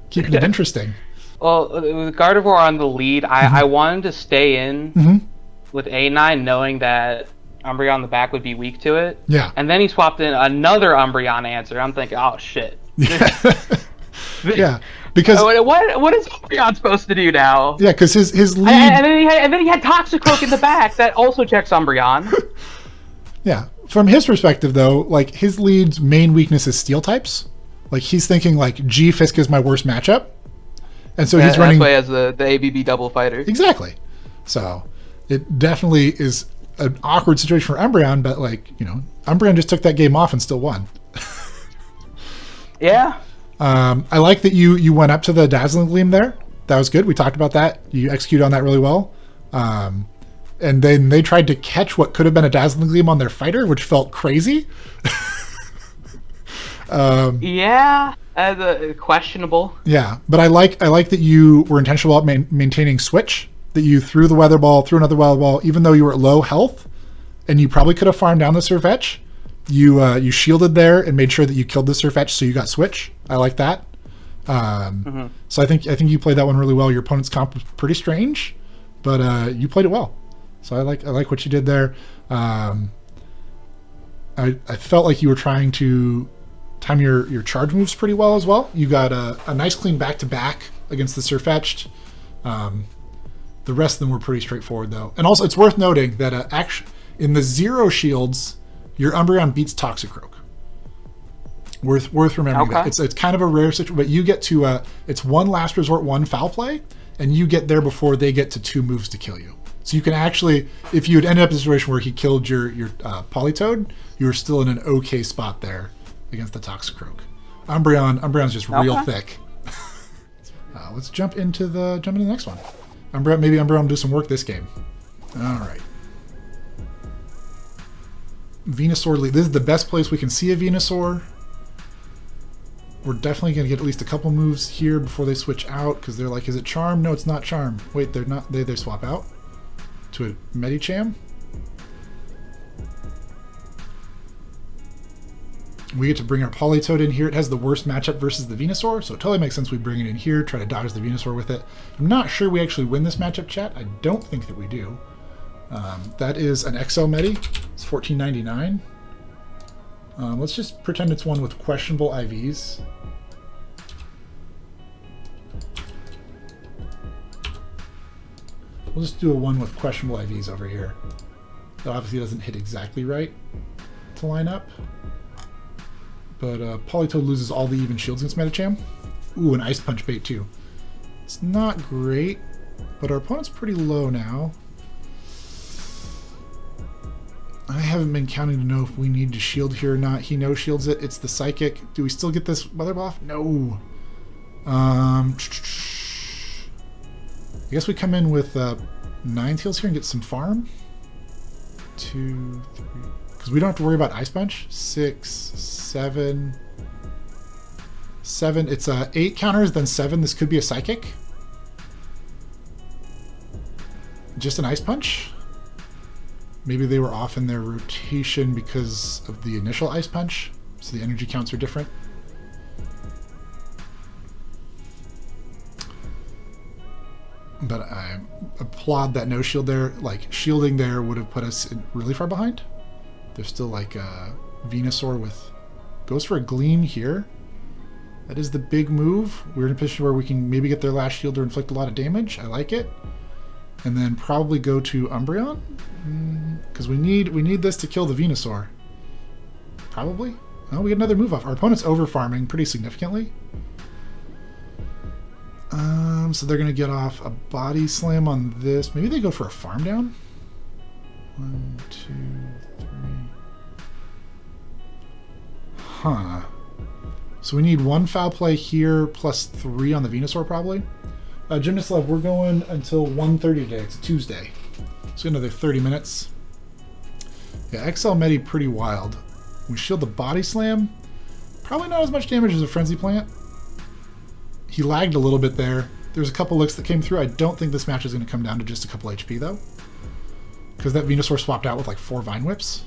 Keeping it interesting. Well, with Gardevoir on the lead, I wanted to stay in with A9 knowing that Umbreon on the back would be weak to it. Yeah. And then he swapped in another Umbreon answer. I'm thinking, oh, shit. Yeah. Because what is Umbreon supposed to do now? Yeah, because his lead... And then he had Toxicroak in the back that also checks Umbreon. Yeah. From his perspective, though, like, his lead's main weakness is steel types. Like, he's thinking, like, G-Fisk is my worst matchup. And so he's running... That's why he has the ABB double fighter. Exactly. So it definitely is an awkward situation for Umbreon, but, like, you know, Umbreon just took that game off and still won. Yeah. I like that you went up to the Dazzling Gleam there. That was good. We talked about that. You executed on that really well. And then they tried to catch what could have been a Dazzling Gleam on their fighter, which felt crazy. Yeah, questionable. Yeah, but I like that you were intentional about maintaining switch, that you threw the weather ball, threw another weather ball, even though you were at low health, and you probably could have farmed down the Surfetch. You shielded there and made sure that you killed the Surfetch, so you got switch. I like that. So I think you played that one really well. Your opponent's comp was pretty strange, but you played it well. So I like what you did there. I felt like you were trying to time your charge moves pretty well as well. You got a nice clean back-to-back against the Surfetched. The rest of them were pretty straightforward, though. And also, it's worth noting that actually, in the 0 shields, your Umbreon beats Toxicroak. Worth remembering that. It's kind of a rare situation, but you get to it's one last resort, one foul play, and you get there before they get to 2 moves to kill you. So you can actually, if you had ended up in a situation where he killed your Politoed, you were still in an okay spot there against the Toxicroak. Umbreon's just real thick. Let's jump into the next one. Maybe Umbreon will do some work this game. All right. Venusaur lead. This is the best place we can see a Venusaur. We're definitely going to get at least a couple moves here before they switch out, because they're like, is it Charm? No, it's not Charm. Wait, they're not. They swap out to a Medicham. We get to bring our Politoed in here. It has the worst matchup versus the Venusaur, so it totally makes sense we bring it in here, try to dodge the Venusaur with it. I'm not sure we actually win this matchup, chat. I don't think that we do. That is an XL Medi. It's $14.99. Let's just pretend it's one with questionable IVs. We'll just do a one with questionable IVs over here. That obviously doesn't hit exactly right to line up. But Politoed loses all the even shields against Medicham. Ooh, an Ice Punch bait too. It's not great, but our opponent's pretty low now. I haven't been counting to know if we need to shield here or not. He no-shields it. It's the Psychic. Do we still get this weather buff? No. I guess we come in with Ninetales here and get some farm. 2, 3... Because we don't have to worry about Ice Punch. 6, 7... 7. It's 8 counters, then 7. This could be a Psychic. Just an Ice Punch. Maybe they were off in their rotation because of the initial Ice Punch, so the energy counts are different. But I applaud that no shield there. Like, shielding there would have put us really far behind. There's still like a Venusaur with... Goes for a Gleam here. That is the big move. We're in a position where we can maybe get their last shield or inflict a lot of damage. I like it. And then probably go to Umbreon. Because we need this to kill the Venusaur. Probably. Oh, we get another move off. Our opponent's over farming pretty significantly. So they're going to get off a Body Slam on this. Maybe they go for a farm down. 1, 2, 3. Huh. So we need 1 foul play here plus 3 on the Venusaur probably. Gymnast we're going until 1:30 today. It's Tuesday. So another 30 minutes. Yeah, XL Medi pretty wild. We shield the Body Slam. Probably not as much damage as a Frenzy Plant. He lagged a little bit there. There's a couple licks that came through. I don't think this match is going to come down to just a couple HP though. Because that Venusaur swapped out with like 4 Vine Whips.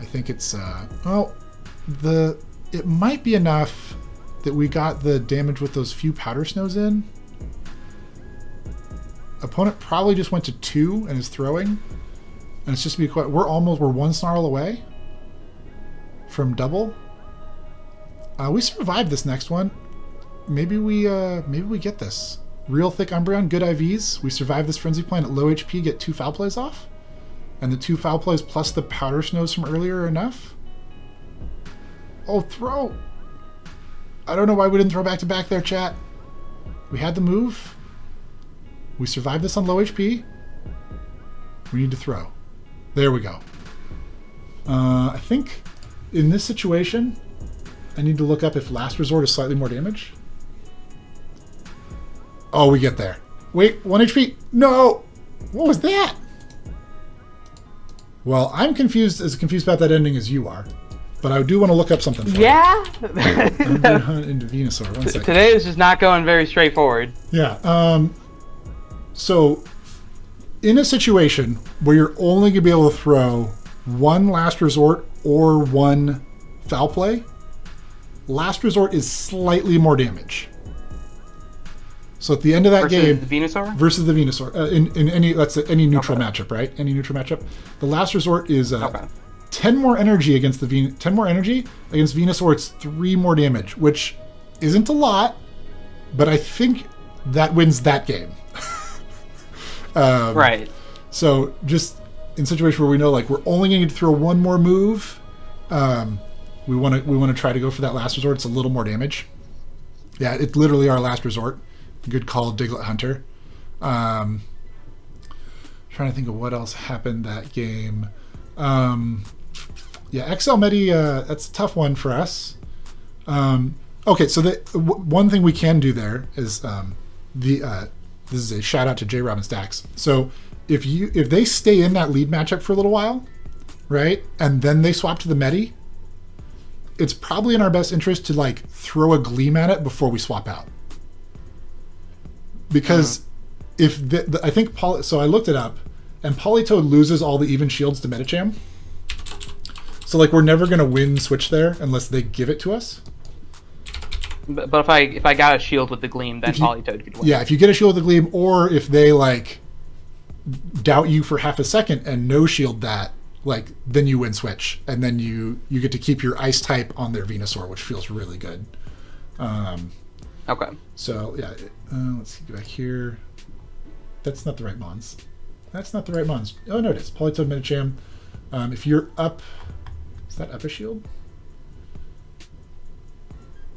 I think it's, it might be enough that we got the damage with those few Powder Snows in. Opponent probably just went to 2 and is throwing. And it's just be quite, we're 1 Snarl away from double. We survived this next one. Maybe we get this. Real thick Umbreon, good IVs. We survive this Frenzy Plant at low HP, get 2 foul plays off. And the 2 foul plays plus the Powder Snows from earlier are enough. Oh, throw! I don't know why we didn't throw back to back there, chat. We had the move. We survived this on low HP. We need to throw. There we go. I think in this situation, I need to look up if Last Resort is slightly more damage. Oh, we get there. Wait, 1 HP. No. What was that? Well, I'm confused about that ending as you are. But I do want to look up something for Yeah? you. Into Venusaur. 1 second. Today is just not going very straightforward. Yeah. So, in a situation where you're only going to be able to throw 1 Last Resort or 1 Foul Play, Last Resort is slightly more damage. So at the end of that game, versus the Venusaur, in any any neutral matchup, right? Any neutral matchup, the Last Resort is 10 more energy against the 10 more energy against Venusaur. It's 3 more damage, which isn't a lot, but I think that wins that game. Right. So just in a situation where we know like we're only going to throw 1 more move, we want to try to go for that Last Resort. It's a little more damage. Yeah, it's literally our Last Resort. Good call, Diglett Hunter. Trying to think of what else happened that game. Yeah, XL Medi, that's a tough one for us. Okay, so one thing we can do there is this is a shout out to J. Robin Stacks. So if they stay in that lead matchup for a little while, right, and then they swap to the Medi, it's probably in our best interest to like throw a Gleam at it before we swap out. Because if I think so I looked it up, and Politoed loses all the even shields to Medicham. So like we're never gonna win switch there unless they give it to us. But if I got a shield with the Gleam, then Politoed could win. Yeah, if you get a shield with the Gleam, or if they like doubt you for half a second and no shield that, like then you win switch, and then you get to keep your ice type on their Venusaur, which feels really good. Okay. So yeah, let's see, go back here. That's not the right Mons. That's not the right Mons. Oh no, it is. Politoed Medicham. If you're up, is that up a shield?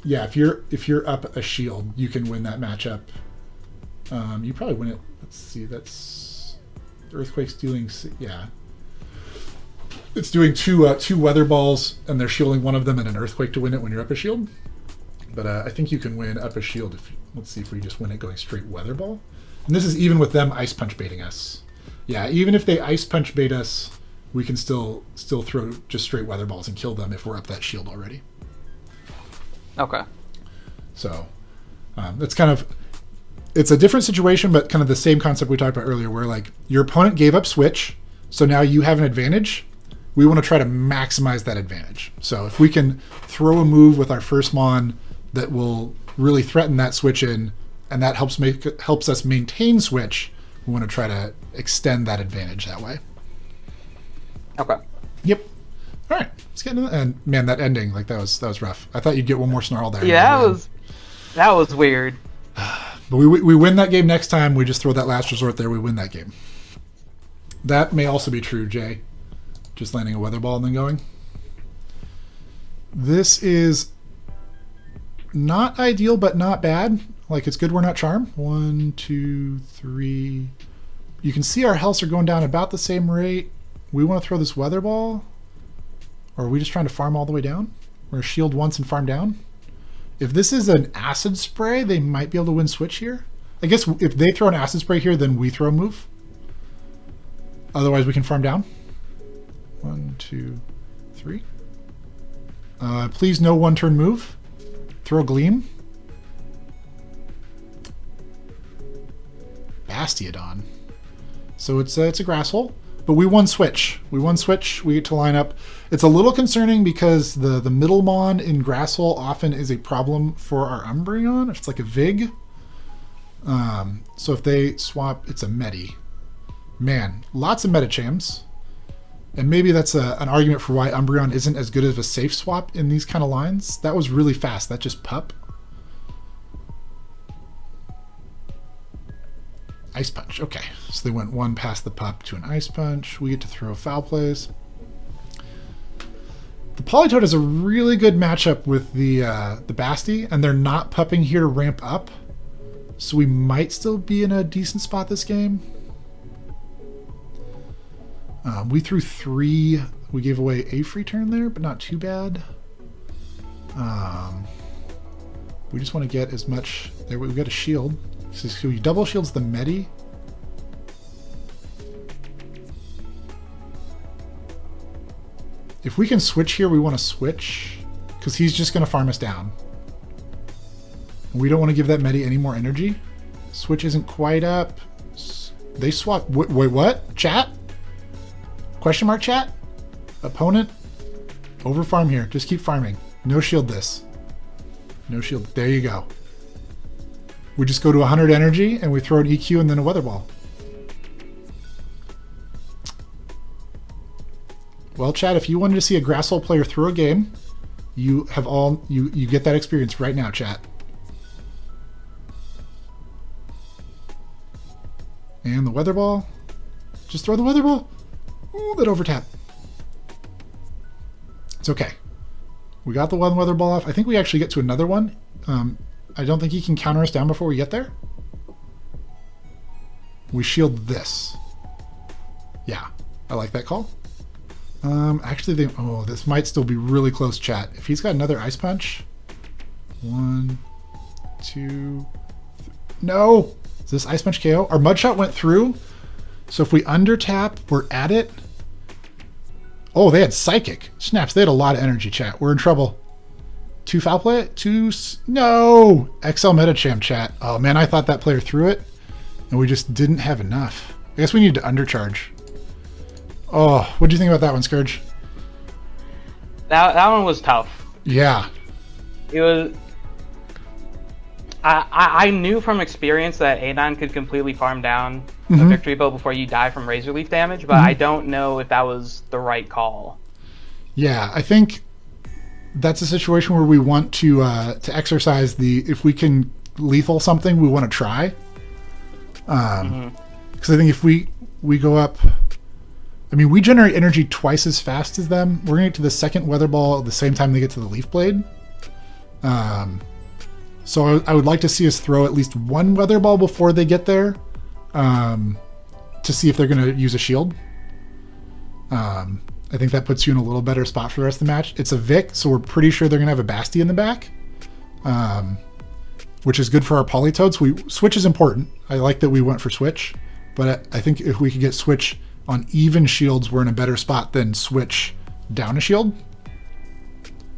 Yeah, if you're up a shield, you can win that matchup. You probably win it. Let's see. That's Earthquake's doing. Yeah, it's doing two Weather Balls, and they're shielding one of them and an Earthquake to win it when you're up a shield. But I think you can win up a shield if let's see if we just win it going straight Weather Ball. And this is even with them Ice Punch baiting us. Yeah, even if they Ice Punch bait us, we can still throw just straight Weather Balls and kill them if we're up that shield already. Okay. So it's kind of, it's a different situation, but kind of the same concept we talked about earlier, where like your opponent gave up switch, so now you have an advantage. We want to try to maximize that advantage. So if we can throw a move with our first Mon that will really threaten that switch in, and that helps us maintain switch, we want to try to extend that advantage that way. Okay. Yep. All right, let's get into that. And man, that ending, like that was rough. I thought you'd get one more snarl there. Yeah, that was weird. But we win that game next time. We just throw that Last Resort there. We win that game. That may also be true, Jay. Just landing a Weather Ball and then going. This is not ideal, but not bad. Like it's good we're not Charm. 1, 2, 3. You can see our healths are going down about the same rate. We want to throw this Weather Ball. Or are we just trying to farm all the way down? Or shield once and farm down? If this is an Acid Spray, they might be able to win switch here. I guess if they throw an Acid Spray here, then we throw a move. Otherwise, we can farm down. 1, 2, 3. Please no one-turn move. Throw Gleam. Bastiodon. So it's a Grass Hole. But we won switch. We get to line up. It's a little concerning because the middle Mon in Grass Hole often is a problem for our Umbreon. It's like a Vig. So if they swap, it's a Medi. Man, lots of Medichams. And maybe that's an argument for why Umbreon isn't as good of a safe swap in these kind of lines. That was really fast. That just pup. Ice Punch. Okay, so they went one past the pup to an Ice Punch. We get to throw Foul Plays. The Politoed is a really good matchup with the Basti, and they're not pupping here to ramp up. So we might still be in a decent spot this game. We threw 3. We gave away a free turn there, but not too bad. We just want to get as much. There, we've got a shield. So he double shields the Medi. If we can switch here, we want to switch. Because he's just going to farm us down. We don't want to give that Medi any more energy. Switch isn't quite up. They swap. Wait, what? Chat? Question mark chat? Opponent? Over farm here. Just keep farming. No shield this. No shield. There you go. We just go to 100 energy and we throw an EQ and then a weather ball. Well, chat, if you wanted to see a grass hole player through a game, you have all you get that experience right now, chat. And the weather ball. Just throw the weather ball. Ooh, that overtap. It's okay. We got the one weather ball off. I think we actually get to another one. I don't think he can counter us down before we get there. We shield this. Yeah, I like that call. Actually, this might still be really close, chat. If he's got another ice punch. 1, 2, no! Is this ice punch KO? Our mud shot went through. So if we under tap, we're at it. Oh, they had psychic. Snaps, they had a lot of energy, chat. We're in trouble. 2 foul play? 2... No! XL Metacham, chat. Oh, man, I thought that player threw it. And we just didn't have enough. I guess we need to undercharge. Oh, what do you think about that one, Scourge? That one was tough. Yeah. It was... I knew from experience that A9 could completely farm down a victory bow before you die from Razor Leaf damage, but I don't know if that was the right call. Yeah, I think that's a situation where we want to exercise if we can lethal something, we want to try. Because I think if we go up, I mean, we generate energy twice as fast as them. We're going to get to the second weather ball at the same time they get to the leaf blade. So I would like to see us throw at least one weather ball before they get there, to see if they're going to use a shield. I think that puts you in a little better spot for the rest of the match. It's a Vic, so we're pretty sure they're going to have a Basti in the back, which is good for our Polytoads. Switch is important. I like that we went for Switch, but I think if we could get Switch on even shields, we're in a better spot than Switch down a shield.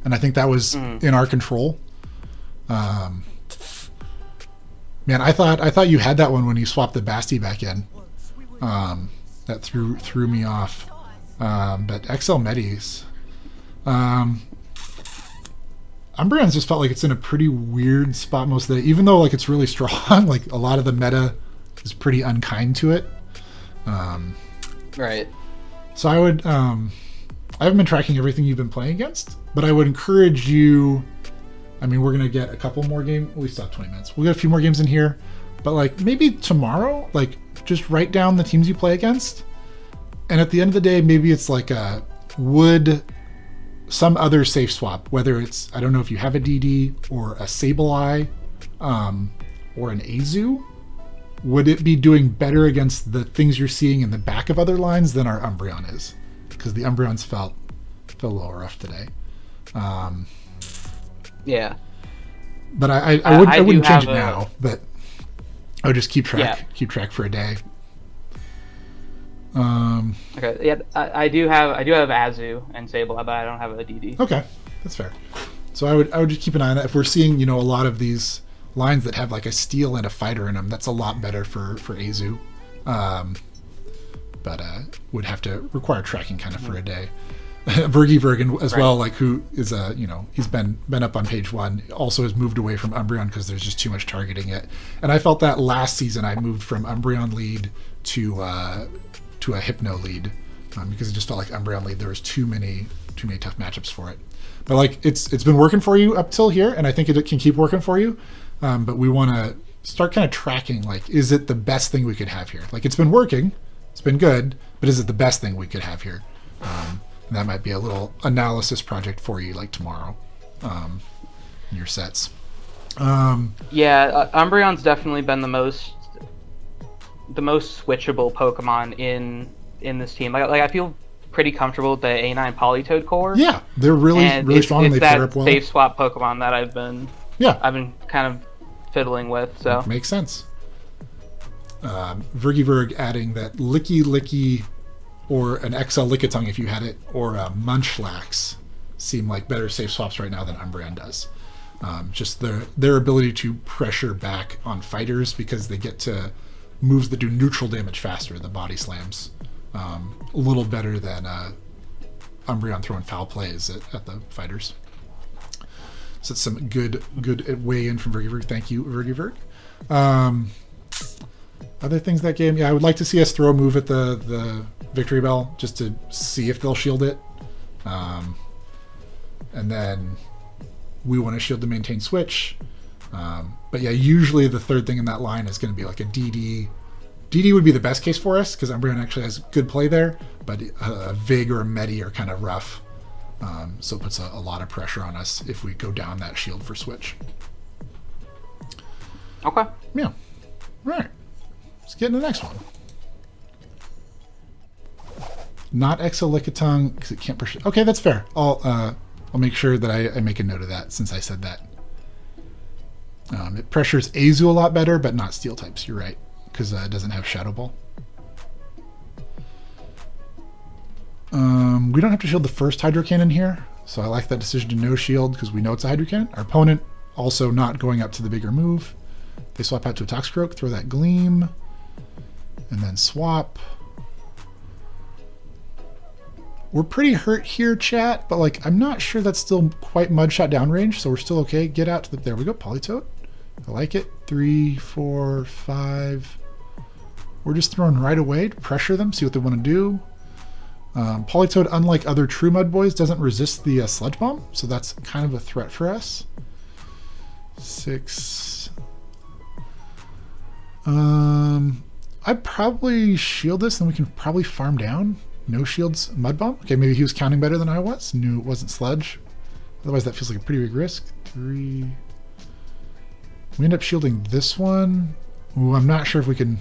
And I think that was in our control. Man, I thought you had that one when you swapped the Basti back in. That threw me off. But XL Medis. Umbreon's just felt like it's in a pretty weird spot most of the day, even though like it's really strong. Like a lot of the meta is pretty unkind to it. Right. So I would. I haven't been tracking everything you've been playing against, but I would encourage you. I mean, we're gonna get a couple more games. We still have 20 minutes. We'll get a few more games in here, but like maybe tomorrow, like just write down the teams you play against, and at the end of the day, maybe it's like would some other safe swap, whether it's, I don't know if you have a DD or a Sableye, or an Azu, would it be doing better against the things you're seeing in the back of other lines than our Umbreon is? Because the Umbreons felt a little rough today. Yeah. But I wouldn't change it now, but I would just keep track for a day. Okay. Yeah, I do have Azu and Sable, but I don't have a DD. Okay, that's fair. So I would just keep an eye on that. If we're seeing a lot of these lines that have like a steel and a fighter in them, that's a lot better for Azu. But would have to require tracking kind of for a day. Vergen as well, like who is he's been up on page 1, also has moved away from Umbreon because there's just too much targeting it. And I felt that last season I moved from Umbreon lead to a Hypno lead, because it just felt like Umbreon lead there was too many tough matchups for it. But like it's been working for you up till here, and I think it can keep working for you. But we want to start kind of tracking, like, is it the best thing we could have here? Like, it's been working, it's been good, but is it the best thing we could have here? And that might be a little analysis project for you, like tomorrow, in your sets. Umbreon's definitely been the most switchable Pokemon in this team. Like I feel pretty comfortable with the A9 Polytoad core. Yeah, they're really strong. It's they pair up well. Safe swap Pokemon that I've been kind of fiddling with. So makes sense. Vergiverg adding that Licky Licky or an XL Lickitung if you had it, or a Munchlax seem like better safe swaps right now than Umbreon does. Just their ability to pressure back on fighters because they get to moves that do neutral damage faster, the body slams. A little better than Umbreon throwing foul plays at the fighters. So it's some good weigh in from Vergiverg. Thank you, Vergiverg. Other things that game, yeah, I would like to see us throw a move at the Victory Bell just to see if they'll shield it. And then we want to shield to maintain switch. But yeah, usually the third thing in that line is going to be like a DD. DD would be the best case for us because Umbreon actually has good play there, but a Vig or a Medi are kind of rough. So it puts a lot of pressure on us if we go down that shield for switch. Okay. Yeah. Right. Let's get into the next one. Not XL Lickitung because it can't pursue. Okay, that's fair. I'll make sure that I make a note of that since I said that. It pressures Azu a lot better, but not steel types. You're right, because it doesn't have Shadow Ball. We don't have to shield the first Hydro Cannon here, so I like that decision to no shield because we know it's a Hydro Cannon. Our opponent also not going up to the bigger move. They swap out to a Toxicroak, throw that Gleam, and then swap. We're pretty hurt here, chat, but like I'm not sure that's still quite Mudshot downrange, so we're still okay. Get out to the, there we go, Politoed. I like it. 3, 4, 5. We're just throwing right away to pressure them, see what they want to do. Politoed, unlike other true Mud Boys, doesn't resist the Sludge Bomb, so that's kind of a threat for us. 6. I'd probably shield this, and we can probably farm down. No shields, Mud Bomb. Okay, maybe he was counting better than I was. Knew it wasn't Sludge. Otherwise, that feels like a pretty big risk. 3. We end up shielding this one. Ooh, I'm not sure if we can.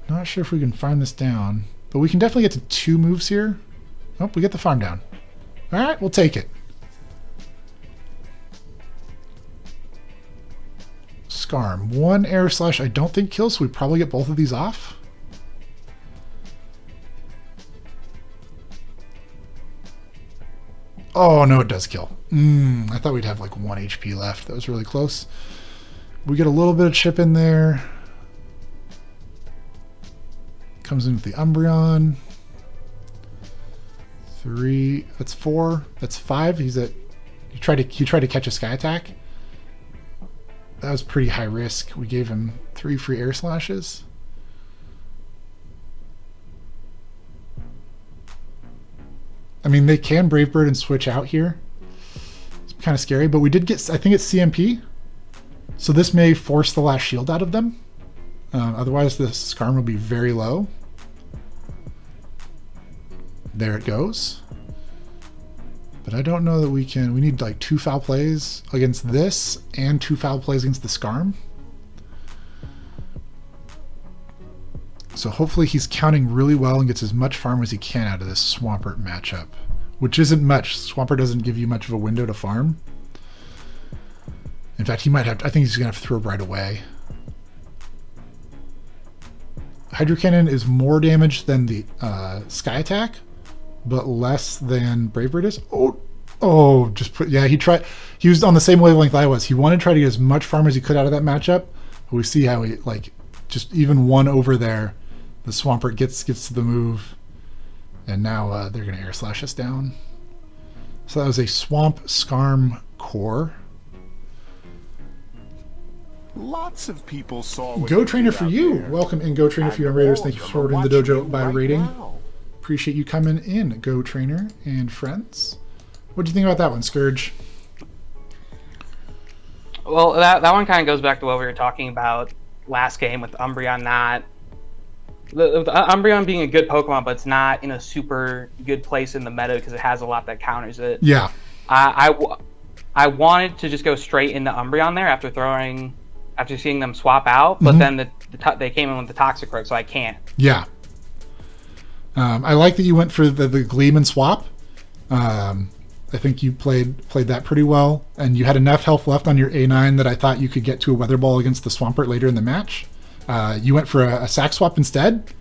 Not sure if we can farm this down, but we can definitely get to 2 moves here. Oh, we get the farm down. All right, we'll take it. Scarm. 1 Air Slash I don't think kills, so we probably get both of these off. Oh, no, it does kill. I thought we'd have like 1 HP left. That was really close. We get a little bit of chip in there. Comes in with the Umbreon. 3. That's 4. That's 5. He's at. He tried to catch a Sky Attack. That was pretty high risk. We gave him 3 free Air Slashes. I mean, they can Brave Bird and switch out here. It's kind of scary, but we did get, I think it's CMP. So this may force the last shield out of them. Otherwise, the Skarm will be very low. There it goes. But I don't know that we can, we need like 2 foul plays against this and 2 foul plays against the Skarm. So hopefully he's counting really well and gets as much farm as he can out of this Swampert matchup, which isn't much. Swampert doesn't give you much of a window to farm. In fact, he might have, I think he's going to have to throw right away. Hydro Cannon is more damage than the Sky Attack, but less than Brave Bird is. Oh, just put, yeah, he was on the same wavelength I was. He wanted to try to get as much farm as he could out of that matchup. But we see how he, like, just even 1 over there. The Swampert gets to the move, and now they're going to Air Slash us down. So that was a Swamp Skarm core. Lots of people saw. Go Trainer for you. Welcome in, Go Trainer for you, Raiders. Thank you for ordering the dojo by rating. Appreciate you coming in, Go Trainer and friends. What do you think about that one, Scourge? Well, that one kind of goes back to what we were talking about last game with Umbreon not. The Umbreon being a good Pokemon, but it's not in a super good place in the meta because it has a lot that counters it. Yeah. I wanted to just go straight into Umbreon there after seeing them swap out, but then they came in with the Toxicroak, so I can't. Yeah. I like that you went for the Gleam and swap. I think you played that pretty well, and you had enough health left on your A9 that I thought you could get to a Weather Ball against the Swampert later in the match. You went for a sack swap instead,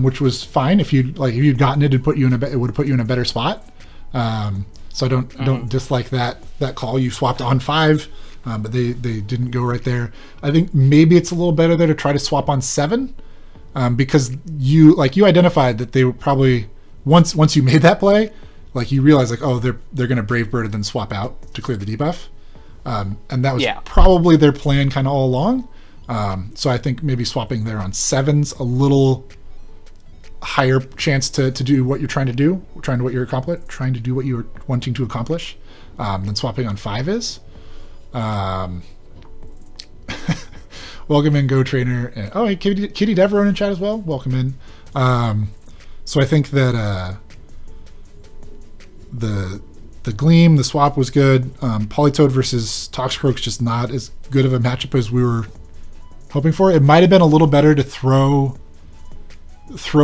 which was fine. If you'd gotten it, it would have put you in a better spot. So I don't dislike that call. You swapped on 5, but they didn't go right there. I think maybe it's a little better there to try to swap on 7, because you identified that they were probably once you made that play, like you realize like, oh, they're gonna Brave Bird and then swap out to clear the debuff, and that was probably their plan kind of all along. So I think maybe swapping there on 7's a little higher chance to do what you're trying to do, trying to do what you're wanting to accomplish, than swapping on 5 is. Welcome in, Go Trainer. And, hey, Kitty Deveron in chat as well. Welcome in. So I think that the Gleam, the swap was good. Politoed versus Toxicroak's just not as good of a matchup as we were hoping for. It might have been a little better to throw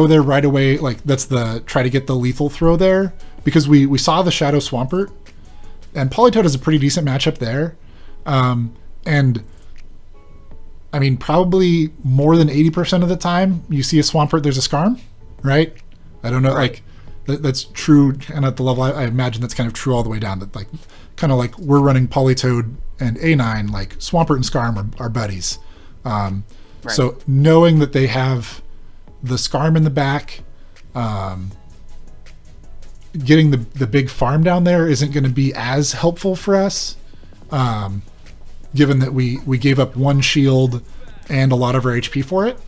there right away. Like that's try to get the lethal throw there, because we saw the Shadow Swampert, and Politoed is a pretty decent matchup there. And I mean, probably more than 80% of the time you see a Swampert, there's a Scarm, right? I don't know, right. Like that's true, and at the level I imagine that's kind of true all the way down. That like kind of like we're running Politoed and A9, like Swampert and Scarm are buddies. Right. So knowing that they have the Scarm in the back, getting the big farm down there isn't going to be as helpful for us, given that we gave up 1 shield and a lot of our HP for it,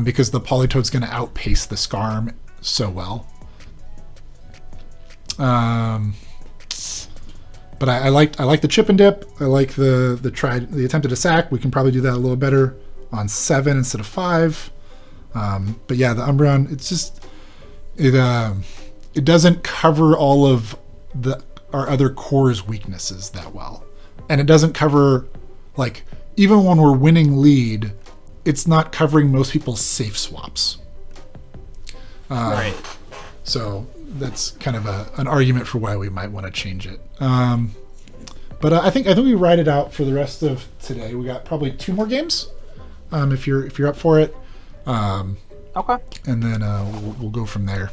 because the Politoad's going to outpace the Scarm so well. But I like the chip and dip. I like the attempted sack. We can probably do that a little better on 7 instead of 5. But yeah, the Umbreon, it's just it doesn't cover all of our other core's weaknesses that well, and it doesn't cover, like, even when we're winning lead, it's not covering most people's safe swaps. Right. So that's kind of an argument for why we might want to change it. But I think we ride it out for the rest of today. We got probably 2 more games, if you're up for it. Okay. And then we'll go from there.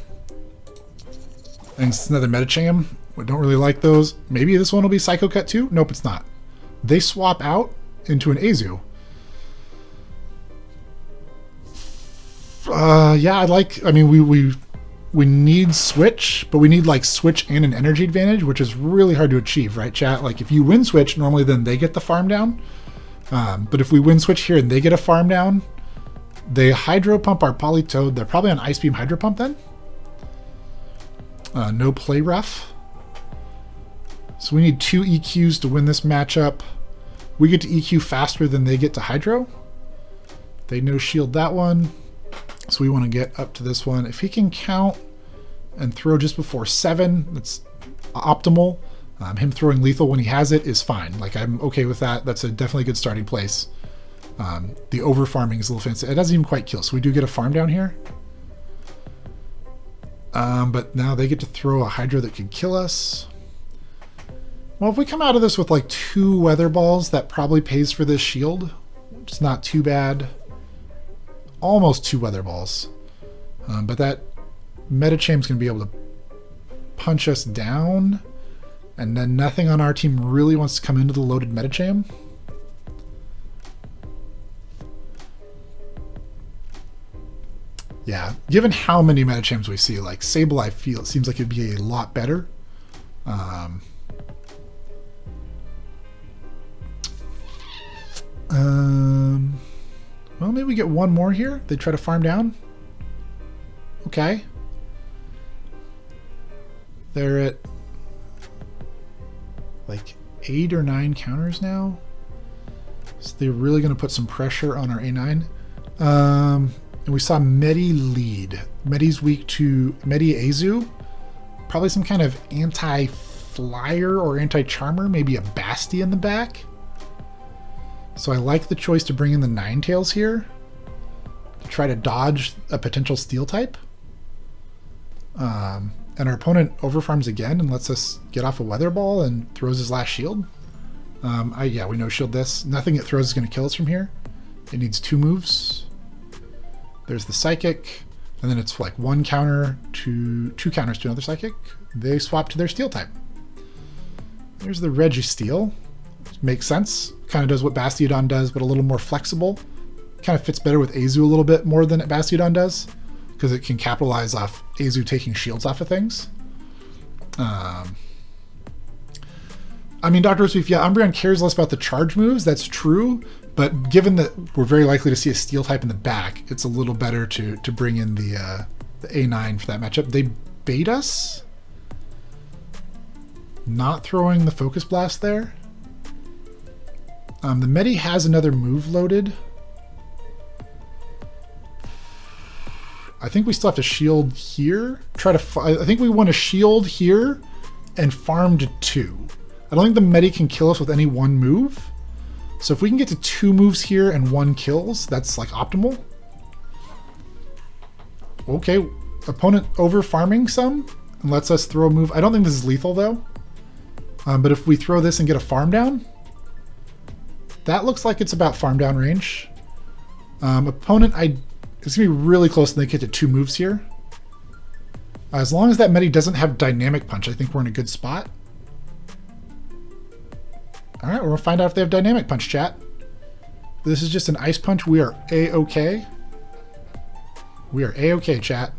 And it's another Metacham. We don't really like those. Maybe this one will be Psycho Cut too? Nope, it's not. They swap out into an Azu. I mean, we need switch, but we need like switch and an energy advantage, which is really hard to achieve, right, chat? Like if you win switch, normally then they get the farm down. But if we win switch here and they get a farm down, they Hydro Pump our Politoed. They're probably on Ice Beam Hydro Pump then. No play rough. So we need 2 EQs to win this matchup. We get to EQ faster than they get to Hydro. They no shield that one. So we want to get up to this one. If he can count and throw just before 7, that's optimal. Him throwing lethal when he has it is fine. Like, I'm okay with that. That's a definitely good starting place. The over farming is a little fancy. It doesn't even quite kill, so we do get a farm down here. But now they get to throw a Hydro that could kill us. Well, if we come out of this with like 2 Weather Balls, that probably pays for this shield, which is not too bad. Almost 2 Weather Balls. But that Metacham's going to be able to punch us down, and then nothing on our team really wants to come into the loaded Metacham. Yeah, given how many Metachams we see, like Sable, I feel it seems like it'd be a lot better. Well, maybe we get 1 more here. They try to farm down. Okay. They're at like 8 or 9 counters now. So they're really going to put some pressure on our A9. And we saw Medi lead. Medi's weak to Medi Azu. Probably some kind of anti-flyer or anti-charmer. Maybe a Basti in the back. So I like the choice to bring in the Ninetales here to try to dodge a potential steel type. And our opponent overfarms again and lets us get off a Weather Ball and throws his last shield. Yeah, we no shield this. Nothing it throws is going to kill us from here. It needs 2 moves. There's the Psychic, and then it's like 1 counter to 2 counters to another Psychic. They swap to their Steel type. There's the Registeel. Makes sense. Kind of does what Bastiodon does, but a little more flexible. Kind of fits better with Azu a little bit more than Bastiodon does, because it can capitalize off Azu taking shields off of things. I mean, Dr. Sweef, yeah, Umbreon cares less about the charge moves. That's true. But given that we're very likely to see a Steel type in the back, it's a little better to bring in the A9 for that matchup. They bait us. Not throwing the Focus Blast there. The Medi has another move loaded. I think we still have to shield here. I think we want to shield here and farm to 2. I don't think the Medi can kill us with any 1 move. So if we can get to 2 moves here and 1 kills, that's like optimal. Okay, opponent over farming some and lets us throw a move. I don't think this is lethal though. But if we throw this and get a farm down, that looks like it's about farm down range. Opponent, it's gonna be really close and they get to 2 moves here. As long as that Medi doesn't have Dynamic Punch, I think we're in a good spot. All right, we're gonna find out if they have Dynamic Punch, chat. This is just an Ice Punch. We are A-okay. We are A-okay, chat.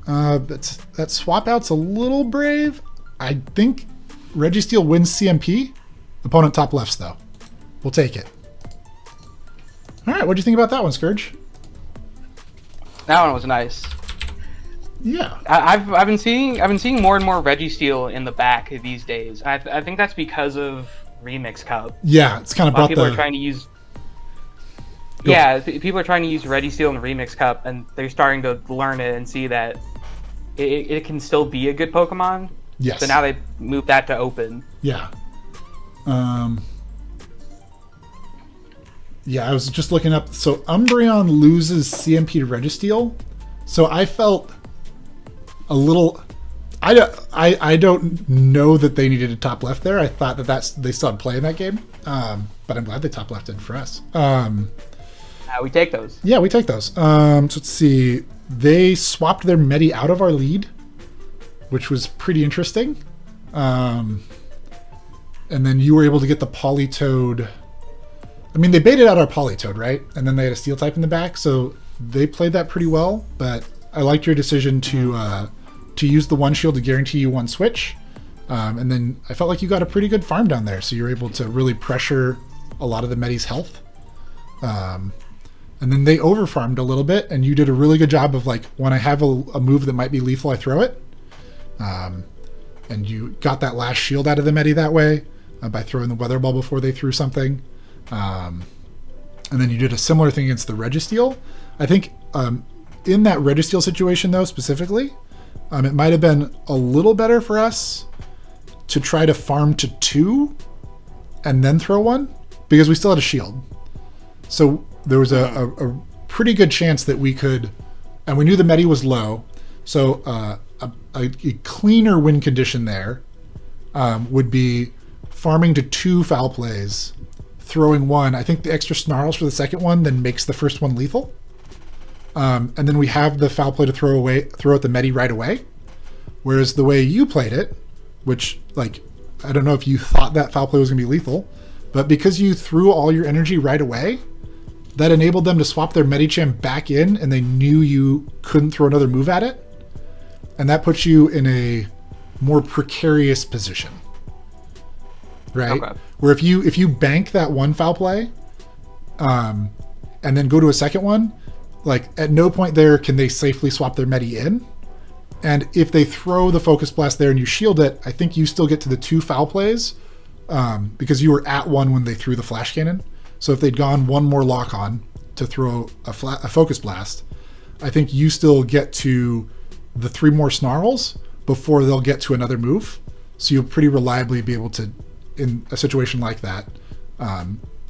That swap out's a little brave. I think Registeel wins CMP. Opponent top lefts, though. We'll take it. All right, what do you think about that one, Scourge? That one was nice. Yeah, I've been seeing more and more Registeel in the back these days. I think that's because of Remix Cup. yeah, it's kind of A lot brought of people the. are trying to use. Go. Yeah, people are trying to use Registeel in the Remix Cup, and they're starting to learn it and see that it can still be a good Pokemon. Yes. So now they moved that to Open. Yeah. Yeah, I was just looking up. So Umbreon loses CMP to Registeel. So I felt a little. I don't know that they needed a top left there. I thought that they still had play in that game. But I'm glad they top lefted for us. We take those. Yeah, we take those. So let's see. They swapped their Medi out of our lead, which was pretty interesting. And then you were able to get the Politoed. I mean, they baited out our Politoed, right? And then they had a Steel type in the back, so they played that pretty well. But I liked your decision to use the 1 shield to guarantee you 1 switch. And then I felt like you got a pretty good farm down there, so you were able to really pressure a lot of the Medi's health. And then they overfarmed a little bit, and you did a really good job of, like, when I have a move that might be lethal, I throw it. And you got that last shield out of the Medi that way by throwing the Weather Ball before they threw something. And then you did a similar thing against the Registeel. I think in that Registeel situation, though, specifically, it might have been a little better for us to try to farm to 2 and then throw 1, because we still had a shield. So there was a pretty good chance that we could, and we knew the Medi was low, so a cleaner win condition there would be farming to 2 foul plays, throwing 1. I think the extra snarls for the second one then makes the first one lethal. And then we have the foul play to throw at the Medi right away. Whereas the way you played it, which, like, I don't know if you thought that foul play was going to be lethal, but because you threw all your energy right away, that enabled them to swap their Medicham back in, and they knew you couldn't throw another move at it. And that puts you in a more precarious position. Right? Okay. Where if you bank that 1 foul play, and then go to a second one, like, at no point there can they safely swap their Medi in. And if they throw the Focus Blast there and you shield it, I think you still get to the 2 foul plays, because you were at 1 when they threw the Flash Cannon. So if they'd gone 1 more lock on to throw a Focus Blast, I think you still get to the 3 more snarls before they'll get to another move. So you'll pretty reliably be able to, in a situation like that,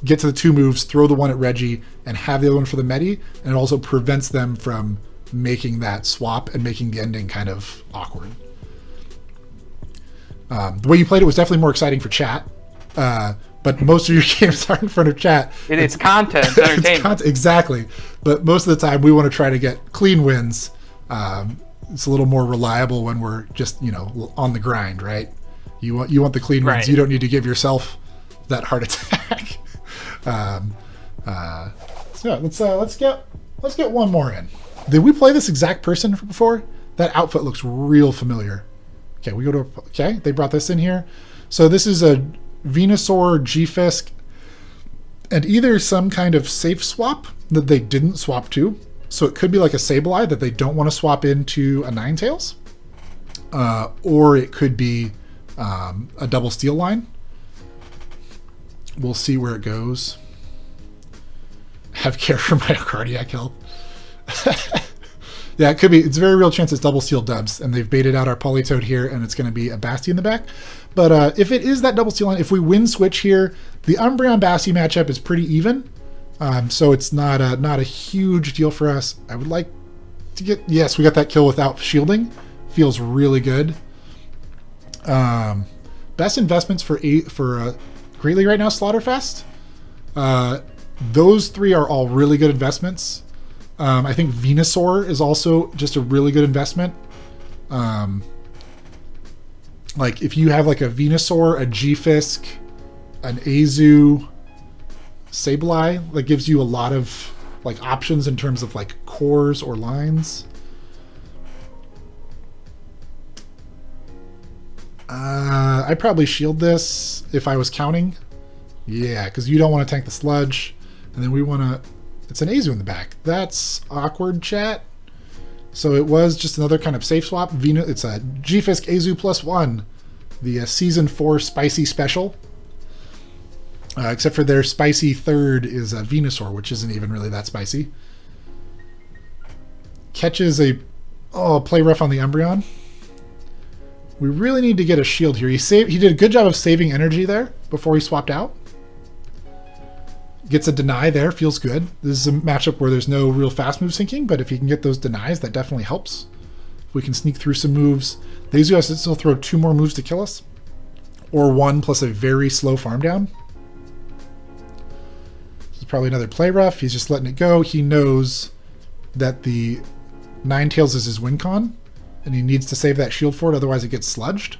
get to the 2 moves, throw the 1 at Reggie, and have the other one for the Medi, and it also prevents them from making that swap and making the ending kind of awkward. The way you played it was definitely more exciting for chat, but most of your games are in front of chat. It's content, it's entertainment. Exactly. But most of the time, we want to try to get clean wins. It's a little more reliable when we're just, on the grind, right? You want the clean wins. Right. You don't need to give yourself that heart attack. So let's get one more in. Did we play this exact person before? That outfit looks real familiar. Okay, they brought this in here. So this is a Venusaur G-Fisk and either some kind of safe swap that they didn't swap to. So it could be like a Sableye that they don't want to swap into a Ninetales. Or it could be a double steel line. We'll see where it goes. Have care for myocardiac health. Yeah, it could be. It's a very real chance it's double steel dubs, and they've baited out our Politoed here, and it's going to be a Basti in the back. But if it is that double steel line, if we win switch here, the Umbreon Basti matchup is pretty even. So it's not a huge deal for us. I would like to get... Yes, we got that kill without shielding. Feels really good. Best investments for Great League right now, Slaughterfest. Those three are all really good investments. I think Venusaur is also just a really good investment. Like if you have like a Venusaur, a G-Fisk, an Azu, Sableye, that gives you a lot of like options in terms of like cores or lines. I'd probably shield this if I was counting. Yeah, because you don't want to tank the sludge. And then we want to... It's an Azu in the back. That's awkward, chat. So it was just another kind of safe swap. It's a G-Fisk Azu +1. The Season 4 Spicy Special. Except for their spicy third is a Venusaur, which isn't even really that spicy. Catches a... Oh, play rough on the Umbreon. We really need to get a shield here. He did a good job of saving energy there before he swapped out. Gets a deny there, feels good. This is a matchup where there's no real fast move syncing, but if he can get those denies, that definitely helps. If we can sneak through some moves. The Azu has to still throw 2 more moves to kill us. Or 1 plus a very slow farm down. This is probably another play rough. He's just letting it go. He knows that the Ninetales is his win con, and he needs to save that shield for it, otherwise it gets sludged.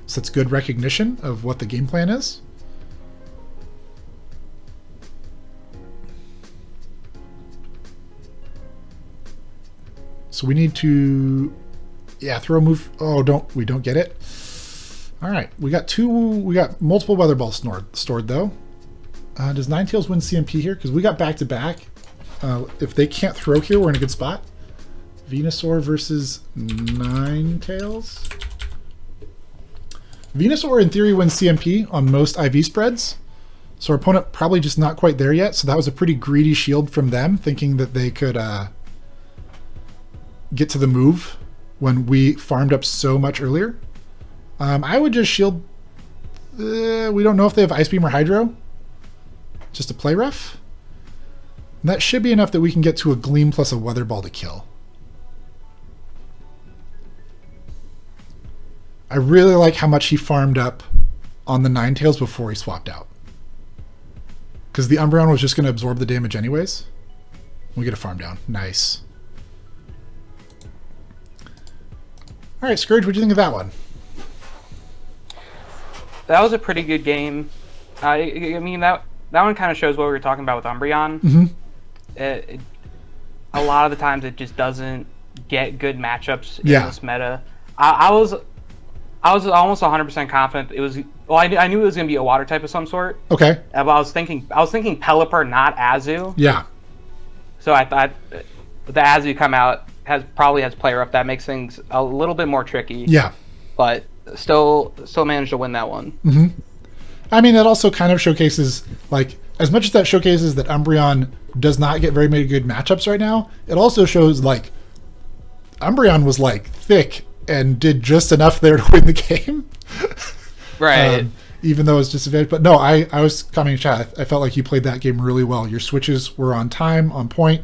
So that's good recognition of what the game plan is. So we need to, throw a move. Oh, we don't get it. All right, we got multiple weather balls stored though. Does Ninetales win CMP here? Because we got back to back. If they can't throw here, we're in a good spot. Venusaur versus Ninetales. Venusaur in theory wins CMP on most IV spreads. So our opponent probably just not quite there yet. So that was a pretty greedy shield from them, thinking that they could get to the move when we farmed up so much earlier. I would just shield... we don't know if they have Ice Beam or Hydro. Just a play rough. And that should be enough that we can get to a Gleam plus a Weather Ball to kill. I really like how much he farmed up on the Ninetales before he swapped out. Because the Umbreon was just going to absorb the damage anyways. We get a farm down. Nice. All right, Scourge, what do you think of that one? That was a pretty good game. I mean, that one kind of shows what we were talking about with Umbreon. Mm-hmm. A lot of the times it just doesn't get good matchups in Yeah. this meta. I was almost 100% confident it was. Well, I knew it was going to be a water type of some sort. Okay. But I was thinking Pelipper, not Azu. Yeah. So I thought the Azu come out probably has player up. That makes things a little bit more tricky. Yeah. But still managed to win that one. Mm-hmm. I mean, it also kind of showcases, like, as much as that showcases that Umbreon does not get very many good matchups right now, it also shows, like, Umbreon was, like, thick and did just enough there to win the game. Right. Even though it's disadvantage. But no, I was commenting in chat. I felt like you played that game really well. Your switches were on time, on point.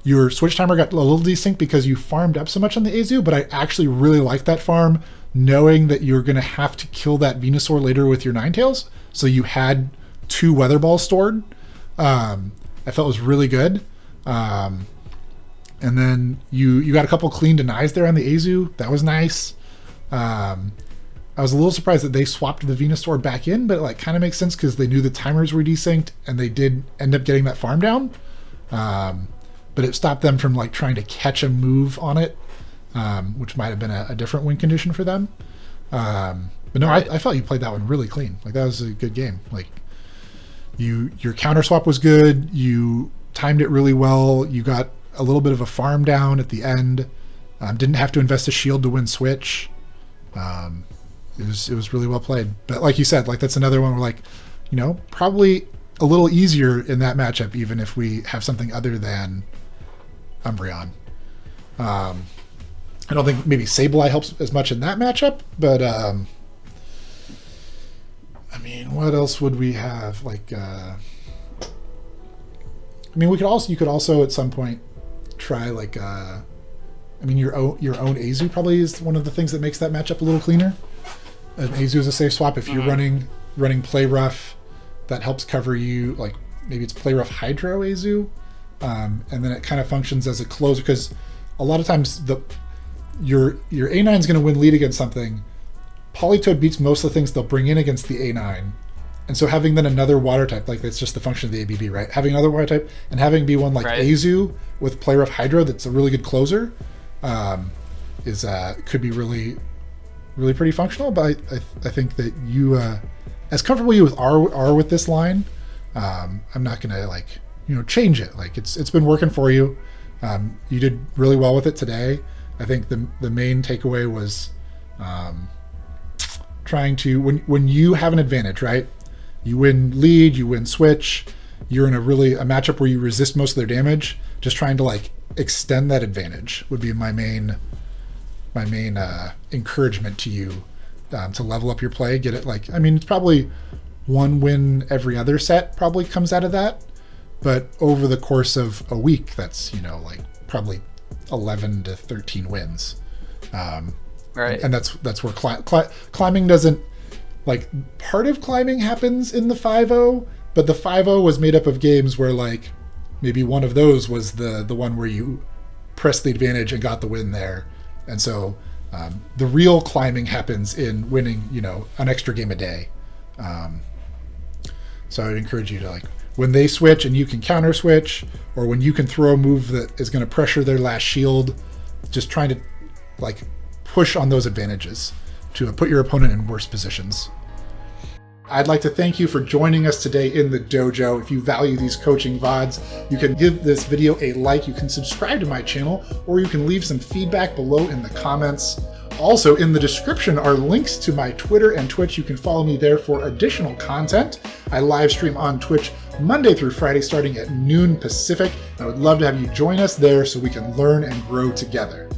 Your switch timer got a little desynced because you farmed up so much on the Azu, but I actually really liked that farm. knowing that you're going to have to kill that Venusaur later with your Ninetales, so you had 2 Weather Balls stored, I felt was really good. And then you got a couple clean denies there on the Azu. That was nice. I was a little surprised that they swapped the Venusaur back in, but it like kind of makes sense because they knew the timers were desynced and they did end up getting that farm down. But it stopped them from like trying to catch a move on it, which might have been a different win condition for them. But no, I felt you played that one really clean. Like that was a good game. Like your counter swap was good. You timed it really well. You got a little bit of a farm down at the end. Didn't have to invest a shield to win switch. It was really well played. But like you said, like that's another one where like, probably a little easier in that matchup, even if we have something other than Umbreon. I don't think maybe Sableye helps as much in that matchup, but I mean, what else would we have? Like, I mean, you could also at some point try like, I mean, your own Azu probably is one of the things that makes that matchup a little cleaner. An Azu is a safe swap if you're running Play Rough. That helps cover you. Like maybe it's Play Rough Hydro Azu, and then it kind of functions as a closer because a lot of times your A9 is going to win lead against something. Politoed beats most of the things they'll bring in against the A9, and so having then another water type, like that's just the function of the ABB, right? Having another water type and having be one like Azu with Play Rough Hydro that's a really good closer is could be really pretty functional. But I think that you as comfortable you are with this line, I'm not gonna like change it. Like it's been working for you. You did really well with it today. I think the main takeaway was trying to when you have an advantage, right? You win lead, you win switch. You're in a matchup where you resist most of their damage. Just trying to like extend that advantage would be my main encouragement to you to level up your play. Get it like, I mean, it's probably 1 win every other set probably comes out of that, but over the course of a week, that's like probably 11 to 13 wins. Right. And that's where climbing doesn't like part of climbing happens in the 5-0, but the 5-0 was made up of games where like maybe one of those was the one where you pressed the advantage and got the win there. And so the real climbing happens in winning, an extra game a day. So I would encourage you to like when they switch and you can counter switch, or when you can throw a move that is going to pressure their last shield, just trying to like push on those advantages to put your opponent in worse positions. I'd like to thank you for joining us today in the dojo. If you value these coaching VODs, you can give this video a like, you can subscribe to my channel, or you can leave some feedback below in the comments. Also, in the description are links to my Twitter and Twitch. You can follow me there for additional content. I live stream on Twitch Monday through Friday starting at noon Pacific. I would love to have you join us there so we can learn and grow together.